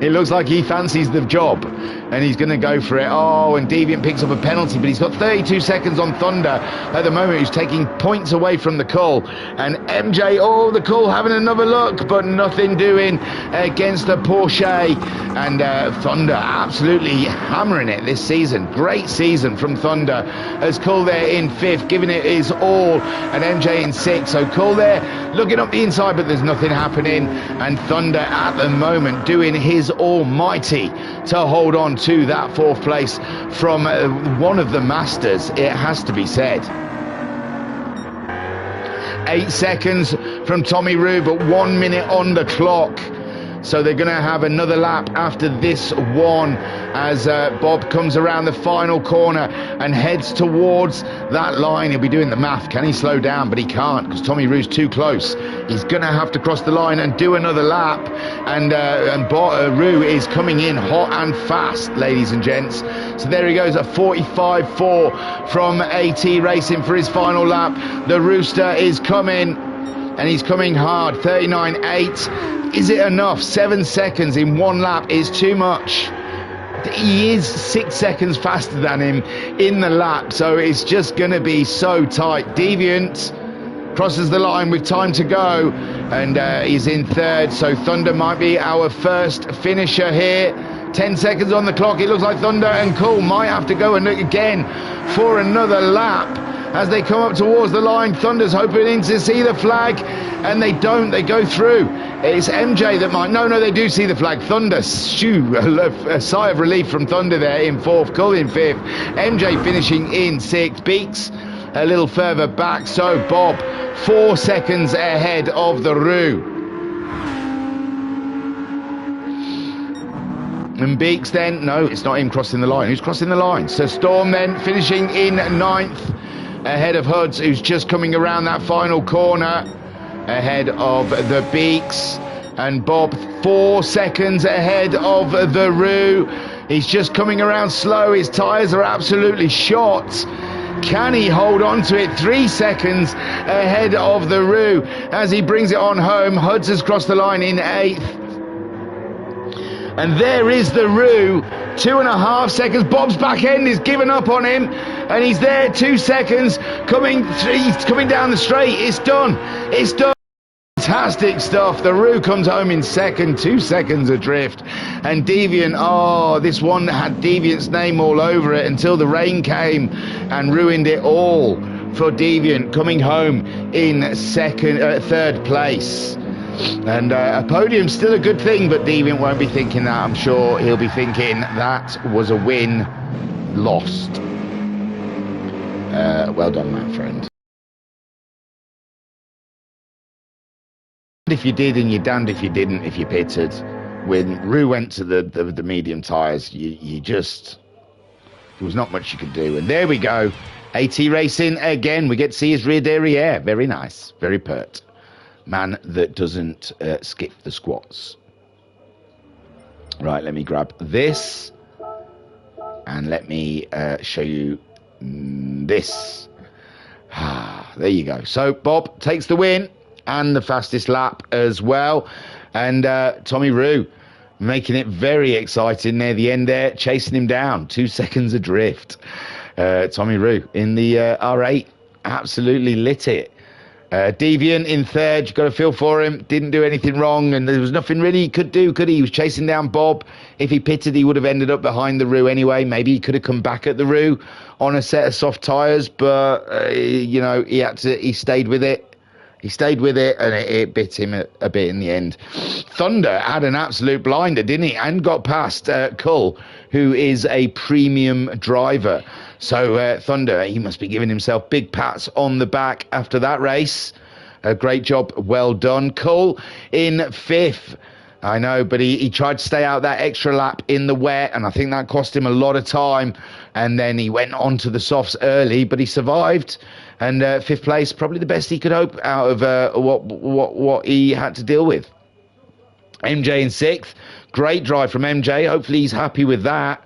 It looks like he fancies the job, and he's going to go for it. Oh, and Deviant picks up a penalty, but he's got 32 seconds on Thunder at the moment, who's taking points away from the Cole. And MJ, the Cole having another look, but nothing doing against the Porsche. And Thunder absolutely hammering it this season. Great season from Thunder, as Cole there in 5th, giving it his all, and MJ in 6th. So Cole there looking up the inside, but there's nothing happening, and Thunder at the moment doing his almighty to hold on to that 4th place from one of the masters, it has to be said. 8 seconds from Tommy Roo, but 1 minute on the clock. So they're going to have another lap after this one as Bob comes around the final corner and heads towards that line. He'll be doing the math. Can he slow down? But he can't because Tommy Roo's too close. He's going to have to cross the line and do another lap. And Roo is coming in hot and fast, ladies and gents. So there he goes, a 45.4 from AT Racing for his final lap. The Rooster is coming, and he's coming hard. 39.8. Is it enough? 7 seconds in one lap is too much. He is 6 seconds faster than him in the lap, so it's just going to be so tight. Deviant crosses the line with time to go, and he's in third, so Thunder might be our first finisher here. 10 seconds on the clock. It looks like Thunder and Cool might have to go and look again for another lap. As they come up towards the line, Thunder's hoping to see the flag, and they don't. They go through. It's MJ that might. No, they do see the flag. Thunder, shoo, a sigh of relief from Thunder there in fourth. Cool in fifth. MJ finishing in sixth. Beaks a little further back. So Bob, 4 seconds ahead of the Roo. And Beaks then, no, it's not him crossing the line. Who's crossing the line? So Storm then finishing in ninth, ahead of Hoods, who's just coming around that final corner, ahead of the Beaks. And Bob, 4 seconds ahead of the Roo. He's just coming around slow. His tyres are absolutely shot. Can he hold on to it? 3 seconds ahead of the Roo as he brings it on home. Hoods has crossed the line in eighth. And there is the Roo, 2.5 seconds. Bob's back end is giving up on him, and he's there, 2 seconds, he's coming down the straight. It's done. It's done. Fantastic stuff. The Roo comes home in second, 2 seconds adrift. And Deviant, oh, this one had Deviant's name all over it until the rain came and ruined it all for Deviant, coming home in third place. And a podium's still a good thing, but Deviant won't be thinking that. I'm sure he'll be thinking that was a win lost. Well done, my friend. If you did, and you're damned if you didn't, if you pitted. When Roo went to the medium tyres, you just, there was not much you could do. And there we go. AT Racing again. We get to see his rear derriere. Very nice. Very pert. Man that doesn't skip the squats. Right, let me grab this and let me show you this. There you go. So Bob takes the win and the fastest lap as well. And Tommy Roo making it very exciting near the end there, chasing him down, 2 seconds adrift. Tommy Roo in the R8 absolutely lit it. Deviant in third, you've got to feel for him, didn't do anything wrong, and there was nothing really he could do, could he? He was chasing down Bob. If he pitted, he would have ended up behind the Roo anyway. Maybe he could have come back at the Roo on a set of soft tyres, but he stayed with it. He stayed with it, and it bit him a bit in the end. Thunder had an absolute blinder, didn't he? And got past Cull, who is a premium driver. So Thunder, he must be giving himself big pats on the back after that race. A great job, well done. Cull in fifth. I know, but he tried to stay out that extra lap in the wet, and I think that cost him a lot of time. And then he went on to the softs early, but he survived. And fifth place, probably the best he could hope out of what he had to deal with. MJ in sixth. Great drive from MJ. Hopefully he's happy with that.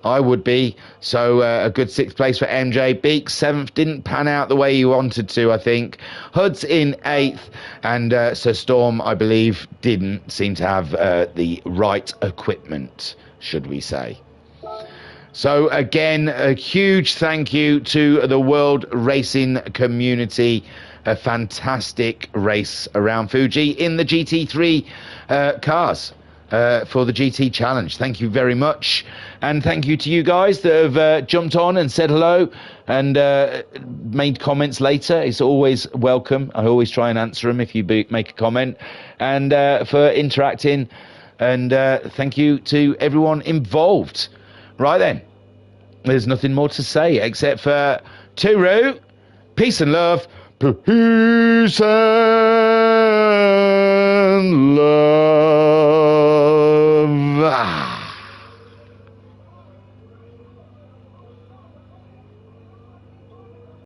I would be. So a good sixth place for MJ. Beaks seventh, didn't pan out the way he wanted to, I think. Hoods in eighth. And Sir Storm, I believe, didn't seem to have the right equipment, should we say. So again, a huge thank you to the World Racing community. A fantastic race around Fuji in the GT3 cars for the GT Challenge. Thank you very much. And thank you to you guys that have jumped on and said hello and made comments later. It's always welcome. I always try and answer them if you make a comment. And for interacting. And thank you to everyone involved. Right then, there's nothing more to say except for Turu, peace and love, peace and love. Ah.